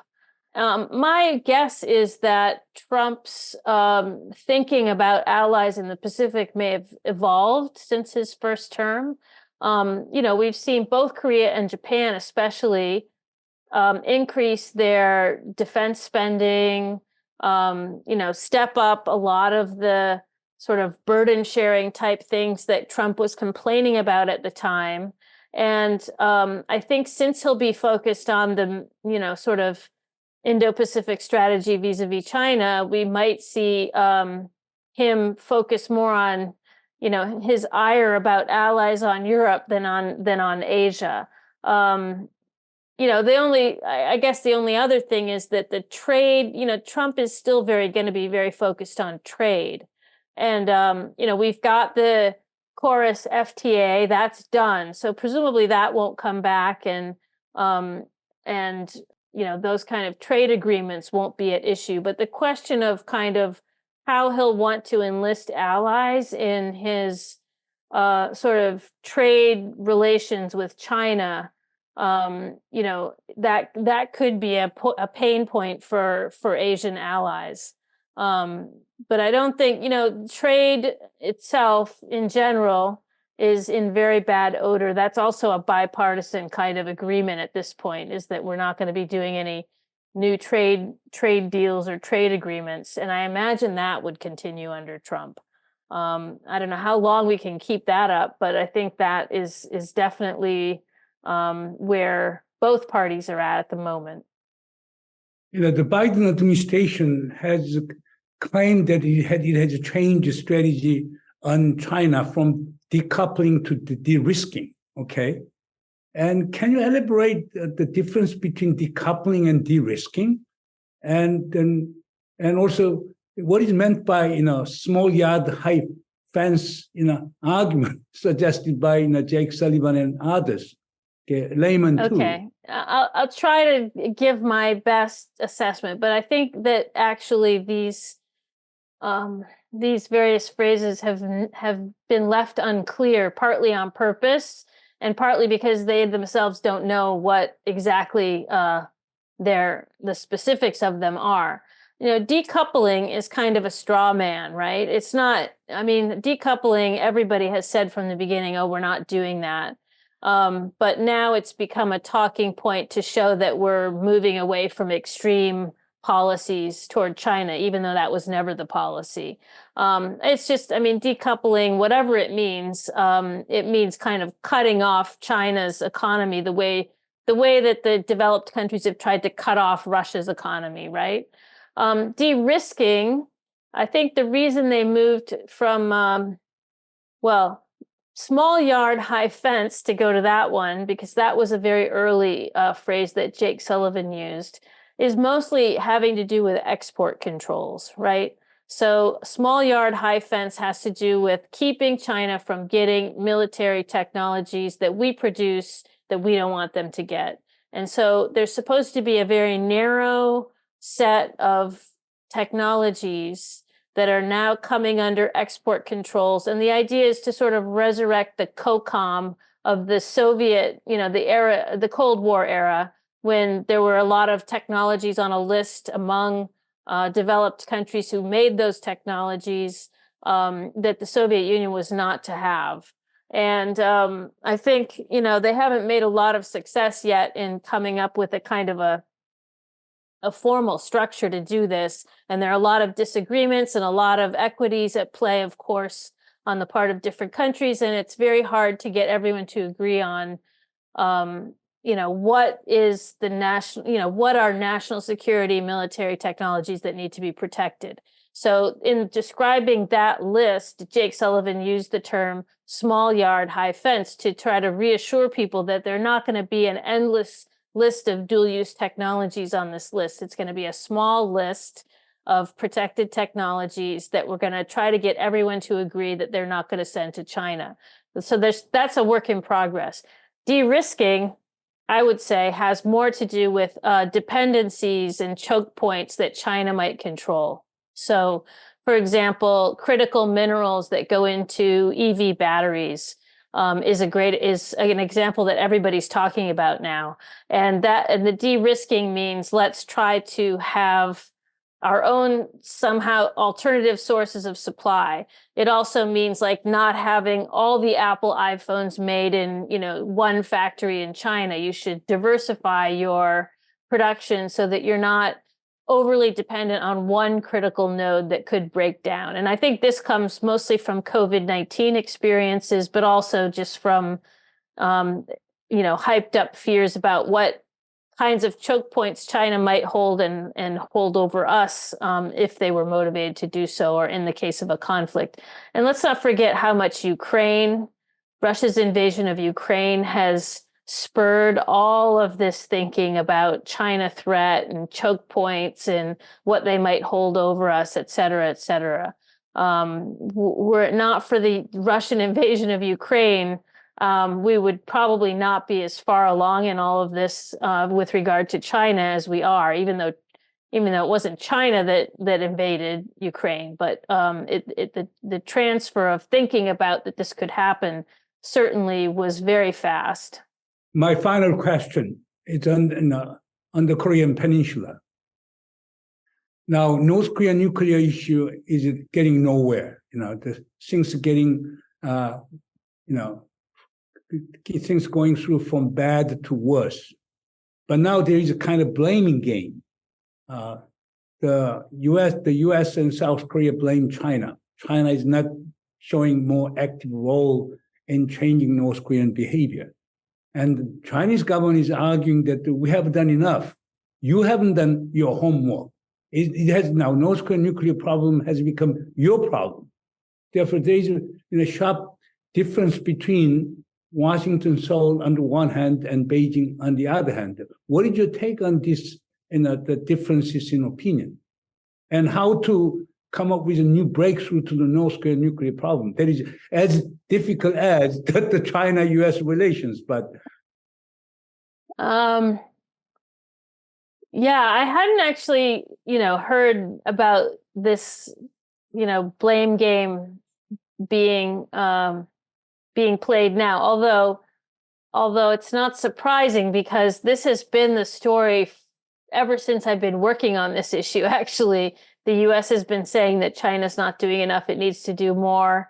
Speaker 2: My guess is that Trump's thinking about allies in the Pacific may have evolved since his first term. We've seen both Korea and Japan especially increase their defense spending, step up a lot of the sort of burden sharing type things that Trump was complaining about at the time. And I think since he'll be focused on the, sort of Indo-Pacific strategy vis-a-vis China, we might see him focus more on, his ire about allies on Europe than on Asia. I guess the only other thing is that the trade, Trump is still going to be very focused on trade. And, we've got the Chorus FTA, that's done. So presumably that won't come back, and those kind of trade agreements won't be at issue. But the question of kind of how he'll want to enlist allies in his sort of trade relations with China, that could be a pain point for Asian allies. But I don't think, trade itself in general is in very bad odor. That's also a bipartisan kind of agreement at this point, is that we're not going to be doing any new trade deals or trade agreements. And I imagine that would continue under Trump. I don't know how long we can keep that up, but I think that is definitely where both parties are at the moment.
Speaker 1: The Biden administration has claimed that it has changed strategy on China from decoupling to de-risking, okay? And can you elaborate the difference between decoupling and de-risking? And also what is meant by, small yard, high fence, argument suggested by, Jake Sullivan and others? layman too.
Speaker 2: Okay, I'll try to give my best assessment, but I think that actually these various phrases have been left unclear, partly on purpose and partly because they themselves don't know what exactly the specifics of them are. Decoupling is kind of a straw man, right? It's not, I mean, decoupling, everybody has said from the beginning, oh, we're not doing that. But now it's become a talking point to show that we're moving away from extreme policies toward China, even though that was never the policy. It's just, I mean, decoupling, whatever it means kind of cutting off China's economy the way that the developed countries have tried to cut off Russia's economy, right? De-risking, I think the reason they moved from, small yard, high fence, to go to that one, because that was a very early phrase that Jake Sullivan used, is mostly having to do with export controls, right? So small yard, high fence has to do with keeping China from getting military technologies that we produce that we don't want them to get. And so there's supposed to be a very narrow set of technologies that are now coming under export controls. And the idea is to sort of resurrect the COCOM of the Soviet, the Cold War era, when there were a lot of technologies on a list among developed countries who made those technologies that the Soviet Union was not to have. And I think, they haven't made a lot of success yet in coming up with a kind of a formal structure to do this. And there are a lot of disagreements and a lot of equities at play, of course, on the part of different countries. And it's very hard to get everyone to agree on, what is the national, what are national security military technologies that need to be protected. So in describing that list, Jake Sullivan used the term small yard, high fence to try to reassure people that they're not going to be an endless list of dual-use technologies on this list. It's going to be a small list of protected technologies that we're going to try to get everyone to agree that they're not going to send to China. So that's a work in progress. De-risking, I would say, has more to do with dependencies and choke points that China might control. So, for example, critical minerals that go into EV batteries is an example that everybody's talking about now. And the de-risking means let's try to have our own somehow alternative sources of supply. It also means like not having all the Apple iPhones made in, one factory in China. You should diversify your production so that you're not overly dependent on one critical node that could break down. And I think this comes mostly from COVID-19 experiences, but also just from, hyped up fears about what kinds of choke points China might hold and hold over us if they were motivated to do so, or in the case of a conflict. And let's not forget how much Russia's invasion of Ukraine has spurred all of this thinking about China threat and choke points and what they might hold over us, et cetera, et cetera. Were it not for the Russian invasion of Ukraine, we would probably not be as far along in all of this with regard to China as we are, even though it wasn't China that invaded Ukraine, but the transfer of thinking about that this could happen certainly was very fast.
Speaker 1: My final question is on the Korean Peninsula. Now, North Korean nuclear issue is getting nowhere. The things getting, things going through from bad to worse. But now there is a kind of blaming game. The U.S. and South Korea blame China. China is not showing more active role in changing North Korean behavior. And the Chinese government is arguing that we have done enough. You haven't done your homework. It has now, North Korean nuclear problem has become your problem. Therefore, there is a sharp difference between Washington, Seoul on the one hand and Beijing on the other hand. What is your take on this, the differences in opinion? And how to come up with a new breakthrough to the North Korean nuclear problem that is as difficult as the China-U.S. relations, but
Speaker 2: Um, yeah, I hadn't actually, heard about this, blame game being being played now. Although it's not surprising because this has been the story ever since I've been working on this issue. Actually, the U.S. has been saying that China's not doing enough; it needs to do more.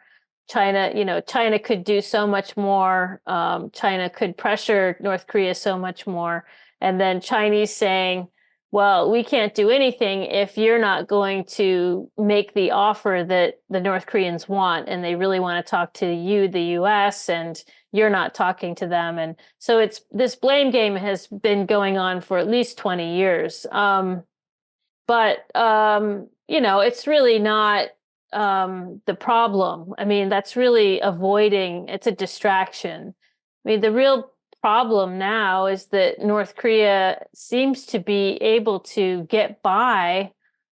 Speaker 2: China could do so much more. China could pressure North Korea so much more. And then Chinese saying, well, we can't do anything if you're not going to make the offer that the North Koreans want. And they really want to talk to you, the US, and you're not talking to them. And so this blame game has been going on for at least 20 years. It's really not the problem. I mean, that's really it's a distraction. I mean, the real problem now is that North Korea seems to be able to get by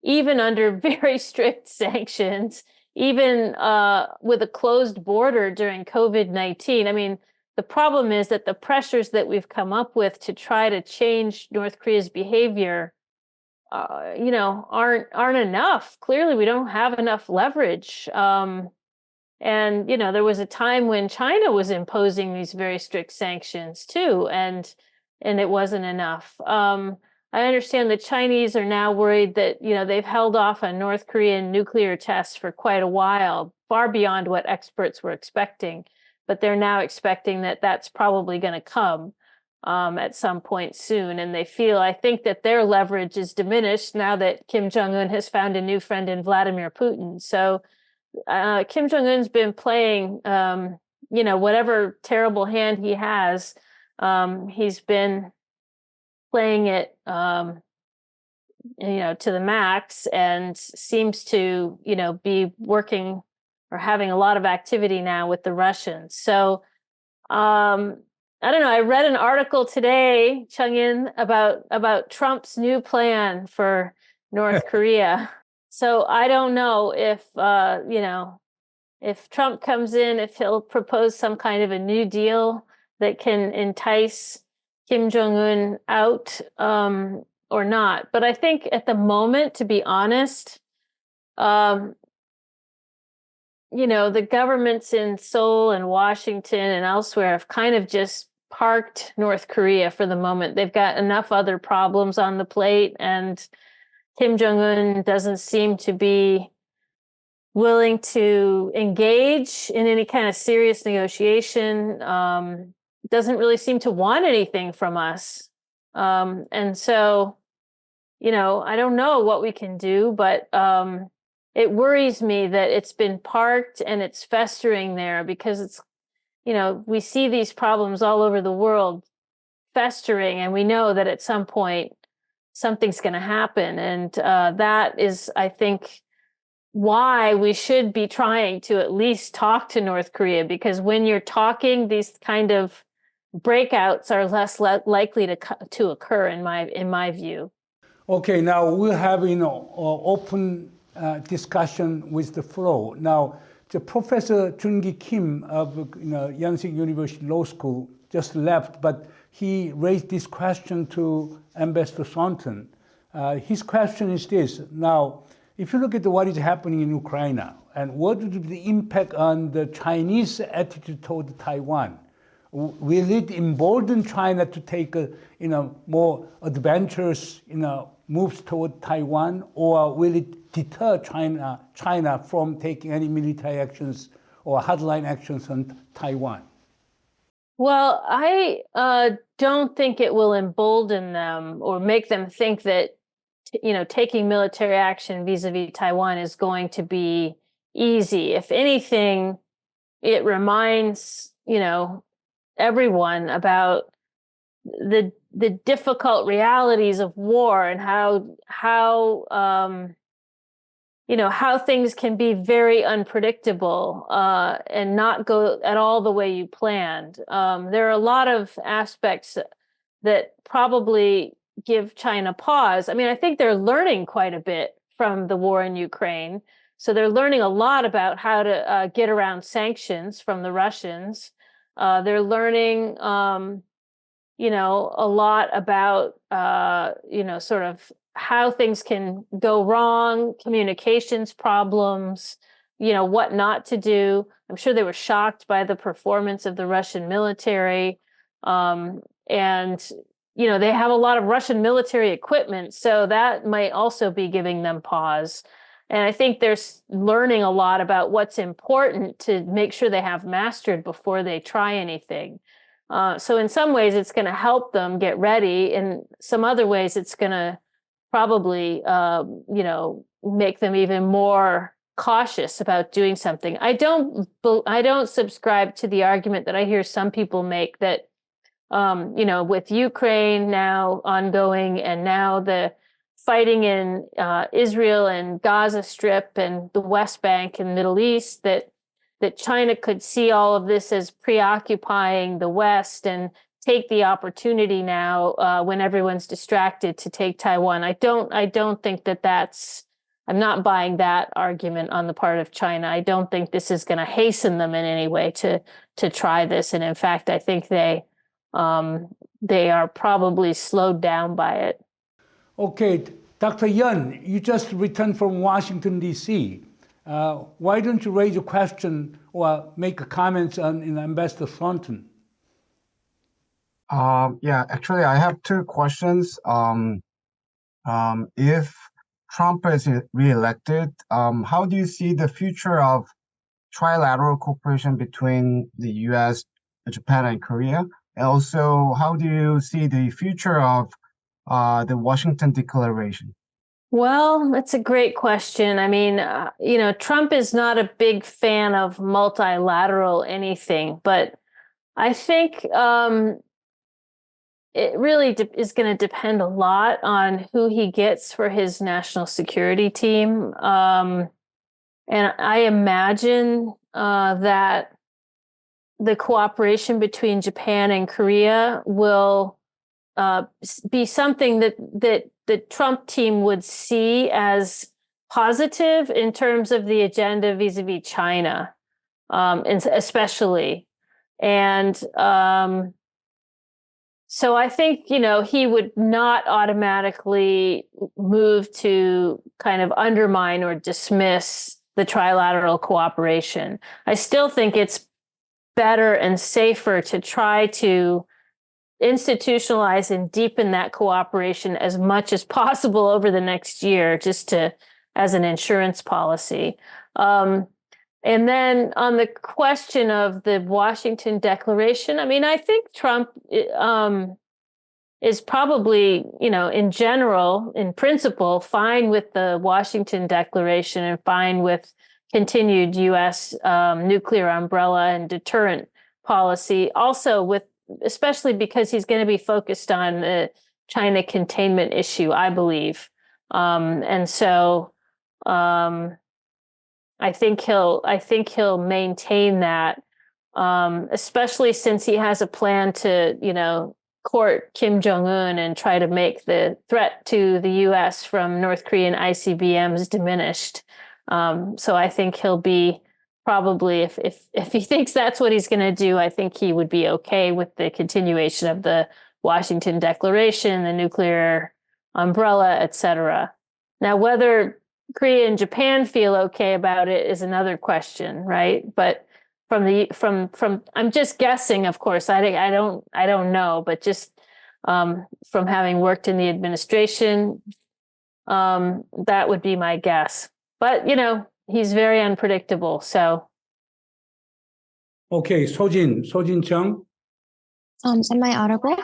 Speaker 2: even under very strict sanctions, even with a closed border during COVID-19. I mean, the problem is that the pressures that we've come up with to try to change North Korea's behavior aren't enough. Clearly, we don't have enough leverage. There was a time when China was imposing these very strict sanctions too, and it wasn't enough. I understand the Chinese are now worried that, they've held off on North Korean nuclear tests for quite a while, far beyond what experts were expecting. But they're now expecting that that's probably going to come at some point soon. And I think that their leverage is diminished now that Kim Jong-un has found a new friend in Vladimir Putin. So Kim Jong-un's been playing, whatever terrible hand he has, he's been playing it, to the max, and seems to, be working or having a lot of activity now with the Russians. So, I don't know. I read an article today, Chung-in, about Trump's new plan for North Korea. So I don't know if Trump comes in, if he'll propose some kind of a new deal that can entice Kim Jong-un out or not. But I think at the moment, to be honest, the governments in Seoul and Washington and elsewhere have kind of just parked North Korea for the moment. They've got enough other problems on the plate, and Kim Jong-un doesn't seem to be willing to engage in any kind of serious negotiation, doesn't really seem to want anything from us. And so, I don't know what we can do, but it worries me that it's been parked and it's festering there because it's, we see these problems all over the world festering, and we know that at some point something's going to happen. And that is, I think, why we should be trying to at least talk to North Korea, because when you're talking, these kind of breakouts are less likely to occur, in my view.
Speaker 1: Okay, now we'll have open discussion with the floor. Now, the Professor Jungi Kim of Yonsei University Law School just left, but he raised this question to Ambassador Thornton. His question is this: now, if you look at what is happening in Ukraine and what would be the impact on the Chinese attitude toward Taiwan, will it embolden China to take more adventurous moves toward Taiwan, or will it deter China from taking any military actions or hardline actions on Taiwan?
Speaker 2: Well, I don't think it will embolden them or make them think that taking military action vis-a-vis Taiwan is going to be easy. If anything, it reminds everyone about the difficult realities of war and how things can be very unpredictable and not go at all the way you planned. There are a lot of aspects that probably give China pause. I mean, I think they're learning quite a bit from the war in Ukraine. So they're learning a lot about how to get around sanctions from the Russians. They're learning a lot about, sort of how things can go wrong, communications problems, what not to do. I'm sure they were shocked by the performance of the Russian military. And, they have a lot of Russian military equipment, so that might also be giving them pause. And I think they're learning a lot about what's important to make sure they have mastered before they try anything. So in some ways, it's going to help them get ready. In some other ways, it's going to probably, make them even more cautious about doing something. I don't subscribe to the argument that I hear some people make that, with Ukraine now ongoing, and now the fighting in Israel and Gaza Strip and the West Bank and Middle East, that China could see all of this as preoccupying the West and take the opportunity now when everyone's distracted to take Taiwan. I don't think I'm not buying that argument on the part of China. I don't think this is going to hasten them in any way to try this. And in fact, I think they are probably slowed down by it.
Speaker 1: Okay, Dr. Yun, you just returned from Washington, D.C. Why don't you raise a question or make a comment on Ambassador Thornton?
Speaker 3: Actually, I have two questions. If Trump is reelected, how do you see the future of trilateral cooperation between the U.S., Japan, and Korea? And also, how do you see the future of the Washington Declaration?
Speaker 2: Well, that's a great question. I mean, Trump is not a big fan of multilateral anything, but I think it really is going to depend a lot on who he gets for his national security team. And I imagine that the cooperation between Japan and Korea will be something that the Trump team would see as positive in terms of the agenda vis-a-vis China, especially. And so I think, he would not automatically move to kind of undermine or dismiss the trilateral cooperation. I still think it's better and safer to try to institutionalize and deepen that cooperation as much as possible over the next year, just as an insurance policy. And then on the question of the Washington Declaration, I mean, I think Trump is probably, in general, in principle, fine with the Washington Declaration and fine with continued U.S. Nuclear umbrella and deterrent policy. Also, especially because he's going to be focused on the China containment issue, I believe, and so. I think he'll maintain that, especially since he has a plan to, court Kim Jong-un and try to make the threat to the U.S. from North Korean ICBMs diminished. So I think he'll be probably, if he thinks that's what he's going to do, I think he would be okay with the continuation of the Washington Declaration, the nuclear umbrella, etc. Now, whether Korea and Japan feel okay about it is another question, right? But from I'm just guessing, of course. I don't know, but just from having worked in the administration, that would be my guess. But he's very unpredictable. So.
Speaker 1: Okay, Sojin Chung.
Speaker 4: Am I audible?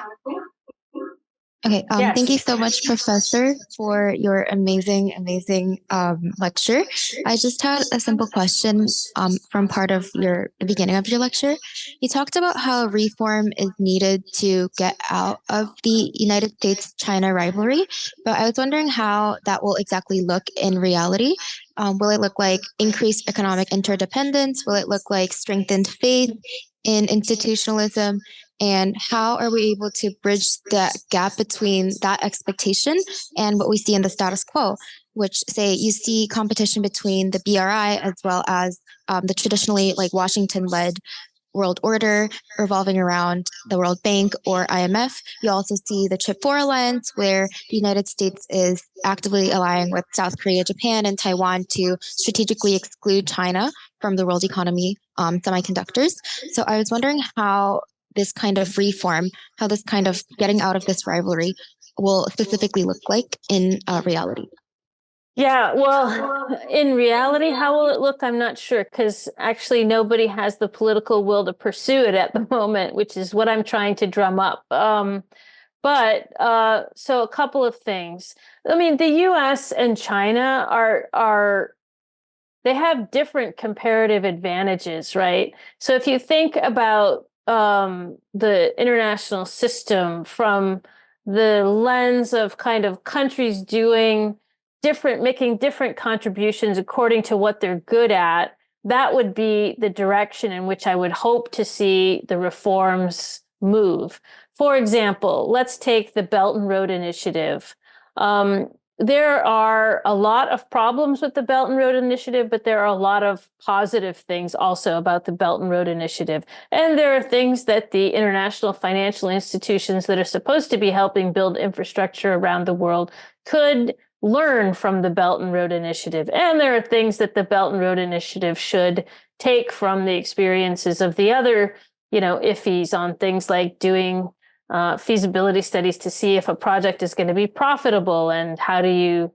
Speaker 4: Okay,
Speaker 2: Yes.
Speaker 4: Thank you so much, Professor, for your amazing lecture. I just had a simple question from part of the beginning of your lecture. You talked about how reform is needed to get out of the United States-China rivalry, but I was wondering how that will exactly look in reality. Will it look like increased economic interdependence? Will it look like strengthened faith in institutionalism? And how are we able to bridge that gap between that expectation and what we see in the status quo, which say you see competition between the BRI as well as the traditionally Washington-led world order revolving around the World Bank or IMF. You also see the Chip 4 alliance, where the United States is actively allying with South Korea, Japan, and Taiwan to strategically exclude China from the world economy, semiconductors. So I was wondering how this kind of reform, how this kind of getting out of this rivalry will specifically look like in reality.
Speaker 2: Yeah, well, in reality, how will it look? I'm not sure, because actually nobody has the political will to pursue it at the moment, which is what I'm trying to drum up. So a couple of things. I mean, the U.S. and China they have different comparative advantages, right? So if you think about the international system from the lens of kind of countries making different contributions according to what they're good at, that would be the direction in which I would hope to see the reforms move. For example, let's take the Belt and Road Initiative. There are a lot of problems with the Belt and Road Initiative, but there are a lot of positive things also about the Belt and Road Initiative. And there are things that the international financial institutions that are supposed to be helping build infrastructure around the world could learn from the Belt and Road Initiative. And there are things that the Belt and Road Initiative should take from the experiences of the other, IFIs on things like doing feasibility studies to see if a project is going to be profitable, and how do you,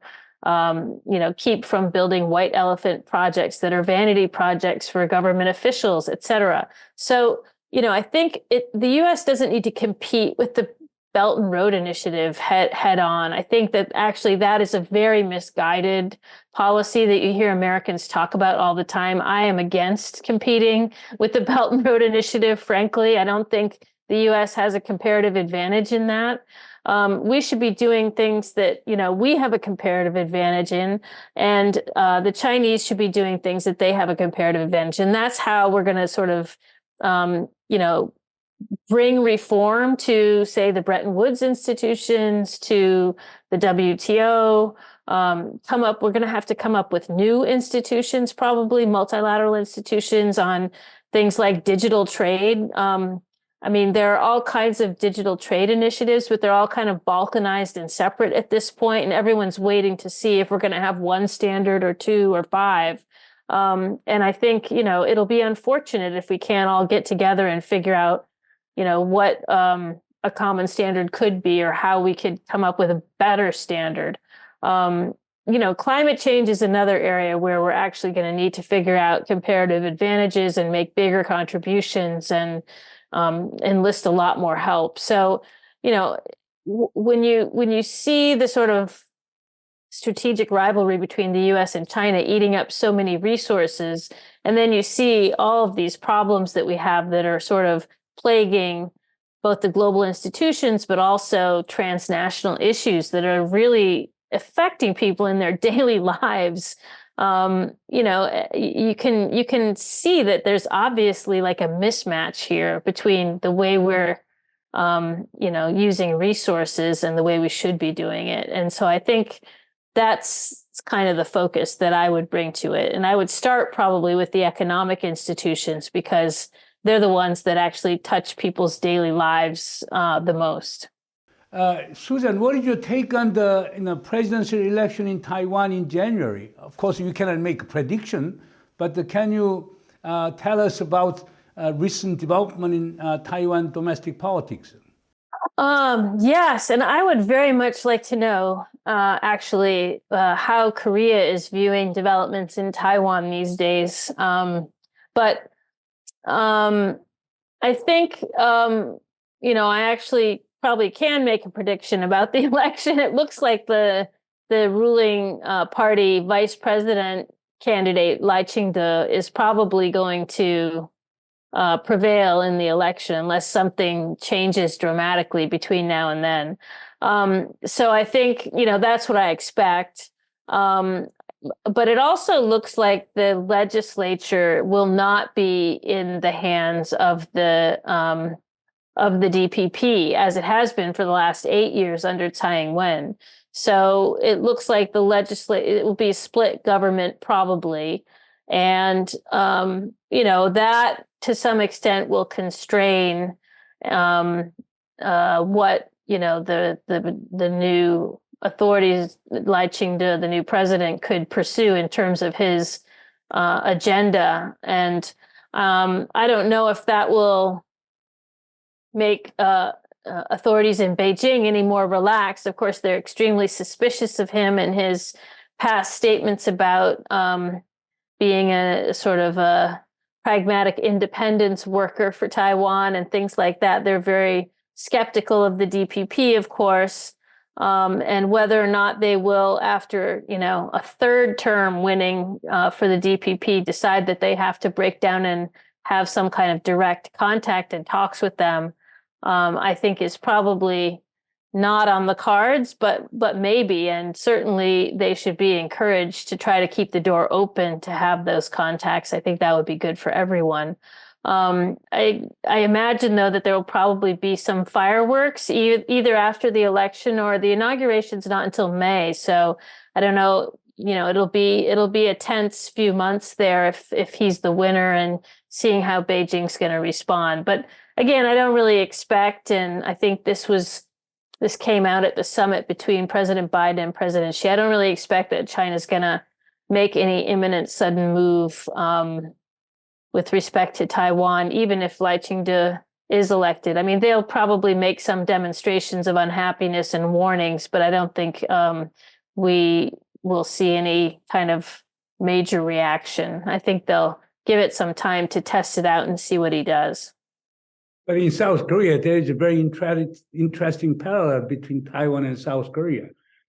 Speaker 2: keep from building white elephant projects that are vanity projects for government officials, et cetera. So, I think the U.S. doesn't need to compete with the Belt and Road Initiative head on. I think that actually that is a very misguided policy that you hear Americans talk about all the time. I am against competing with the Belt and Road Initiative, frankly. I don't think the U.S. has a comparative advantage in that. We should be doing things that, we have a comparative advantage in, and the Chinese should be doing things that they have a comparative advantage. And that's how we're going to sort of, bring reform to, say, the Bretton Woods institutions, to the WTO. We're going to have to come up with new institutions, probably multilateral institutions on things like digital trade. There are all kinds of digital trade initiatives, but they're all kind of balkanized and separate at this point, and everyone's waiting to see if we're going to have one standard or two or five. And I think, it'll be unfortunate if we can't all get together and figure out, what a common standard could be, or how we could come up with a better standard. Climate change is another area where we're actually going to need to figure out comparative advantages and make bigger contributions and enlist a lot more help. So, when you see the sort of strategic rivalry between the U.S. and China eating up so many resources, and then you see all of these problems that we have that are sort of plaguing both the global institutions, but also transnational issues that are really affecting people in their daily lives. You can see that there's obviously like a mismatch here between the way we're, using resources and the way we should be doing it. And so I think that's kind of the focus that I would bring to it. And I would start probably with the economic institutions, because they're the ones that actually touch people's daily lives the most.
Speaker 1: Susan, what is your take on the presidential election in Taiwan in January? Of course, you cannot make a prediction, but can you tell us about recent development in Taiwan domestic politics?
Speaker 2: Yes, and I would very much like to know, how Korea is viewing developments in Taiwan these days. But I think, I actually probably can make a prediction about the election. It looks like the ruling party vice president candidate, Lai Ching-te, is probably going to prevail in the election unless something changes dramatically between now and then. So I think, that's what I expect. But it also looks like the legislature will not be in the hands of the DPP, as it has been for the last 8 years under Tsai Ing-wen. So it looks like it will be a split government probably. And, that to some extent will constrain what, the new authorities, Lai Ching-te, the new president, could pursue in terms of his agenda. And I don't know if that will make authorities in Beijing any more relaxed. Of course, they're extremely suspicious of him and his past statements about being a sort of a pragmatic independence worker for Taiwan and things like that. They're very skeptical of the DPP, of course, and whether or not they will, after a third term winning for the DPP, decide that they have to break down and have some kind of direct contact and talks with them. I think is probably not on the cards, but maybe, and certainly they should be encouraged to try to keep the door open to have those contacts. I think that would be good for everyone. I imagine, though, that there will probably be some fireworks either after the election, or the inauguration's not until May. So I don't know. It'll be a tense few months there if he's the winner, and seeing how Beijing's going to respond. But again, I don't really expect, and I think this came out at the summit between President Biden and President Xi. I don't really expect that China's going to make any imminent sudden move with respect to Taiwan, even if Lai Ching-te is elected. I mean, they'll probably make some demonstrations of unhappiness and warnings, but I don't think we will see any kind of major reaction. I think they'll give it some time to test it out and see what he does.
Speaker 1: But in South Korea, there is a very interesting parallel between Taiwan and South Korea.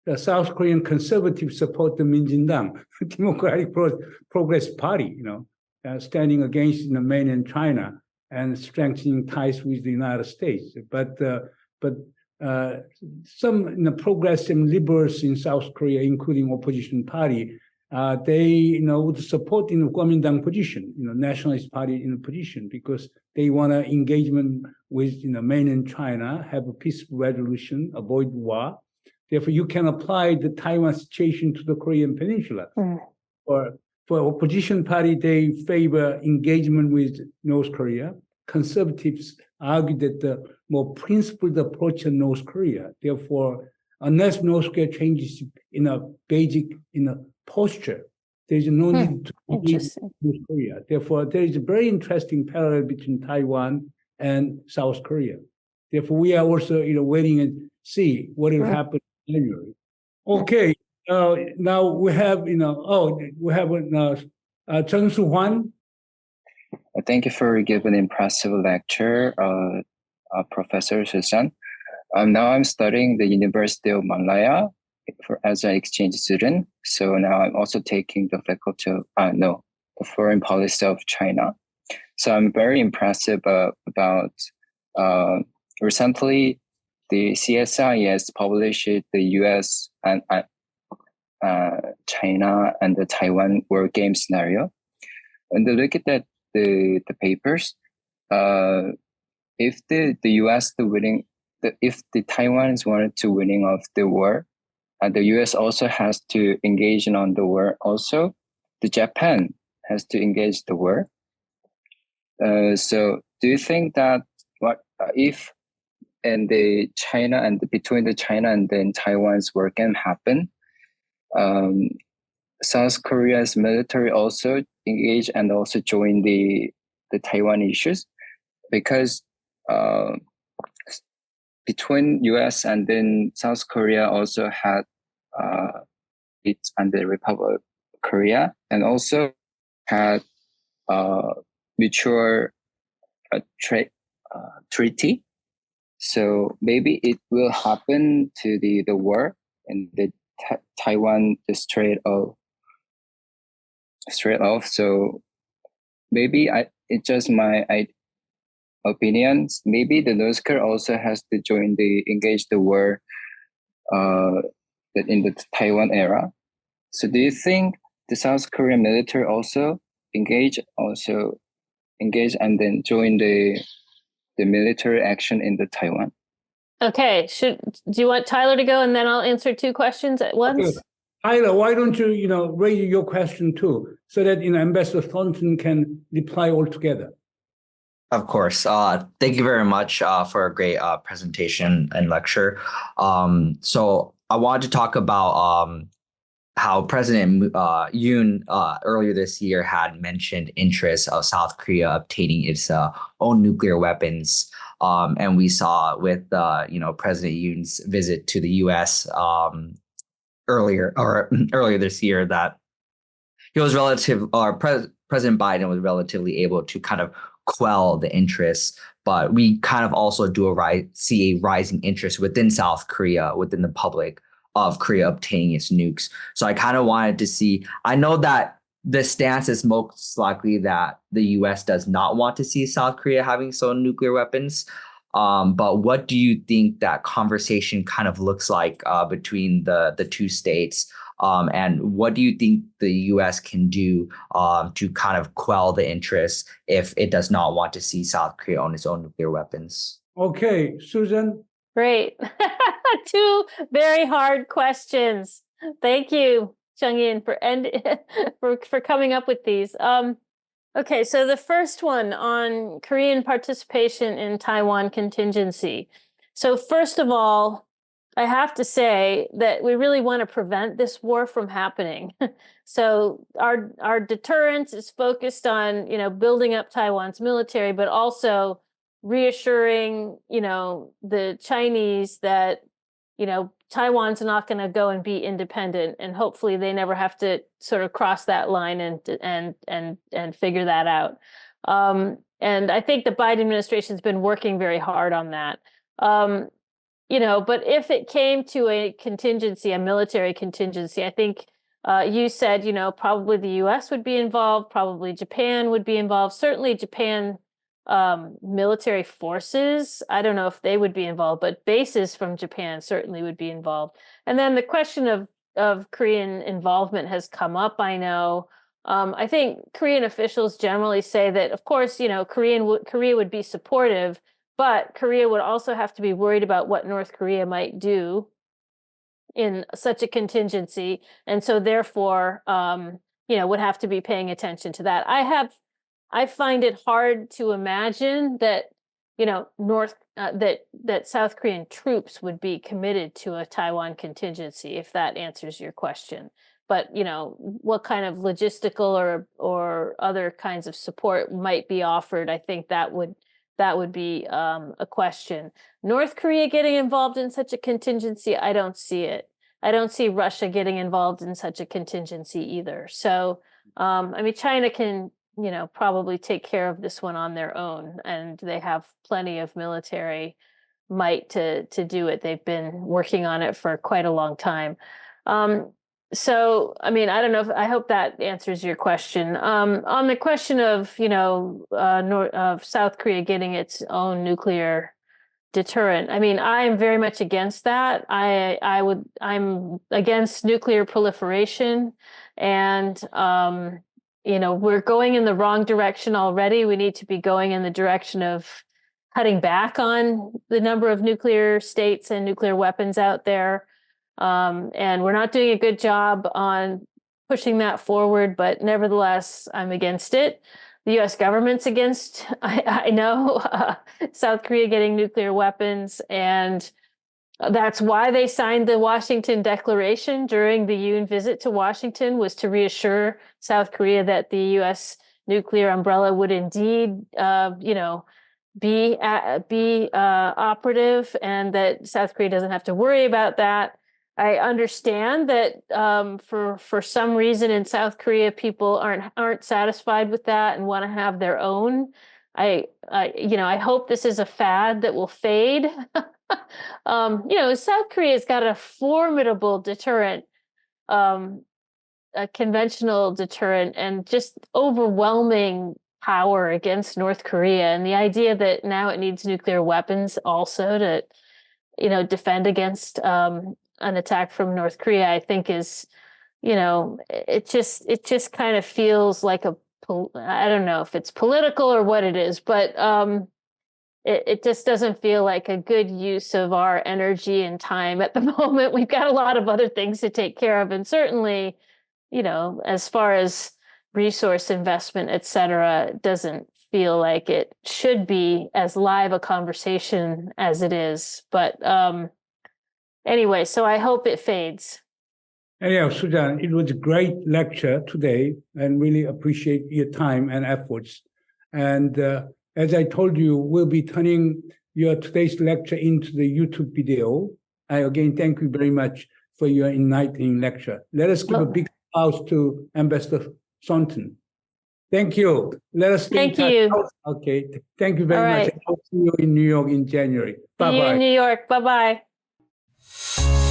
Speaker 1: The South Korean conservatives support the Minjindang, Democratic Progress Party, standing against mainland China and strengthening ties with the United States. But some progressive liberals in South Korea, including opposition party, they would support Kuomintang position, nationalist party in position, because they want an engagement with mainland China, have a peaceful resolution, avoid war. Therefore, you can apply the Taiwan situation to the Korean Peninsula. For opposition party, they favor engagement with North Korea. Conservatives argue that the more principled approach in North Korea. Therefore, unless North Korea changes in a basic posture, there is no need to engage North Korea. Therefore, there is a very interesting parallel between Taiwan and South Korea. Therefore, we are also waiting and see what will happen in January. Okay, now we have Cheng Su Hwan.
Speaker 5: Thank you for giving an impressive lecture, Professor Susan. Now I'm studying the University of Malaya as an exchange student. So now I'm also taking the faculty of, the foreign policy of China. So I'm very impressed about recently the CSIS published the US and China and the Taiwan War Game scenario. And look at that, the papers, if the US if the Taiwan's wanted to winning of the war, and the US also has to engage on the war. Also, the Japan has to engage the war. So, do you think that if and the China and between the China and then Taiwan's war can happen, South Korea's military also engage and also join the Taiwan issues, because between US and then South Korea also had it's under the Republic of Korea, and also had mutual trade treaty. So maybe it will happen to the war and the Taiwan the Strait off. So maybe it's just my opinions. Maybe the North Korea also has to engage the war in the Taiwan era. So do you think the South Korean military also engage and then join the military action in the Taiwan?
Speaker 2: Okay, do you want Tyler to go and then I'll answer two questions at once?
Speaker 1: Okay. Ira, why don't you, raise your question too, so that Ambassador Thornton can reply all together.
Speaker 6: Of course. Thank you very much for a great presentation and lecture. So I wanted to talk about how President Yoon earlier this year had mentioned interest of South Korea obtaining its own nuclear weapons. And we saw with President Yoon's visit to the U.S. Earlier this year that he was President Biden was relatively able to kind of quell the interest, but we kind of also see a rising interest within South Korea, within the public of Korea obtaining its nukes. So I kind of wanted to see, I know that the stance is most likely that the US does not want to see South Korea having its own nuclear weapons. But what do you think that conversation kind of looks like between the two states? And what do you think the U.S. can do to kind of quell the interest if it does not want to see South Korea own its own nuclear weapons?
Speaker 1: Okay, Susan.
Speaker 2: Great. Two very hard questions. Thank you, Chung-in, for coming up with these. Okay, so the first one on Korean participation in Taiwan contingency. So first of all, I have to say that we really want to prevent this war from happening. So our deterrence is focused on, building up Taiwan's military, but also reassuring, the Chinese that, Taiwan's not going to go and be independent, and hopefully they never have to sort of cross that line and figure that out. And I think the Biden administration's been working very hard on that. But if it came to a contingency, a military contingency, I think you said, probably the U.S. would be involved, probably Japan would be involved. Certainly Japan military forces, I don't know if they would be involved, but bases from Japan certainly would be involved. And then the question of Korean involvement has come up, I know. I think Korean officials generally say that, of course, Korea would be supportive, but Korea would also have to be worried about what North Korea might do in such a contingency. And so therefore, would have to be paying attention to that. I find it hard to imagine that, that South Korean troops would be committed to a Taiwan contingency, if that answers your question. But, what kind of logistical or other kinds of support might be offered, I think that would be a question. North Korea getting involved in such a contingency, I don't see it. I don't see Russia getting involved in such a contingency either. So, China can, probably take care of this one on their own, and they have plenty of military might to do it. They've been working on it for quite a long time. So, I don't know I hope that answers your question. On the question of, of South Korea getting its own nuclear deterrent, I'm very much against that. I'm against nuclear proliferation, and, we're going in the wrong direction already. We need to be going in the direction of cutting back on the number of nuclear states and nuclear weapons out there. And we're not doing a good job on pushing that forward, but nevertheless, I'm against it. The U.S. government's against, I know, South Korea getting nuclear weapons, and that's why they signed the Washington Declaration during the Yoon visit to Washington, was to reassure South Korea that the U.S. nuclear umbrella would indeed, be operative, and that South Korea doesn't have to worry about that. I understand that for some reason in South Korea, people aren't satisfied with that and want to have their own. I hope this is a fad that will fade. South Korea's got a formidable deterrent, a conventional deterrent, and just overwhelming power against North Korea. And the idea that now it needs nuclear weapons also to, defend against an attack from North Korea, I think is, it just kind of feels like I don't know if it's political or what it is, but it just doesn't feel like a good use of our energy and time at the moment. We've got a lot of other things to take care of. And certainly, as far as resource investment, et cetera, it doesn't feel like it should be as live a conversation as it is. But anyway, so I hope it fades.
Speaker 1: Anyhow, Sujan, it was a great lecture today and really appreciate your time and efforts. And as I told you, we'll be turning your today's lecture into the YouTube video. I again thank you very much for your enlightening lecture. Let us give a big applause to Ambassador Thornton. Thank you. Let us
Speaker 2: Thank you.
Speaker 1: Okay. Thank you very much. I'll see you in New York in January. Bye-bye.
Speaker 2: See you in New York. Bye-bye.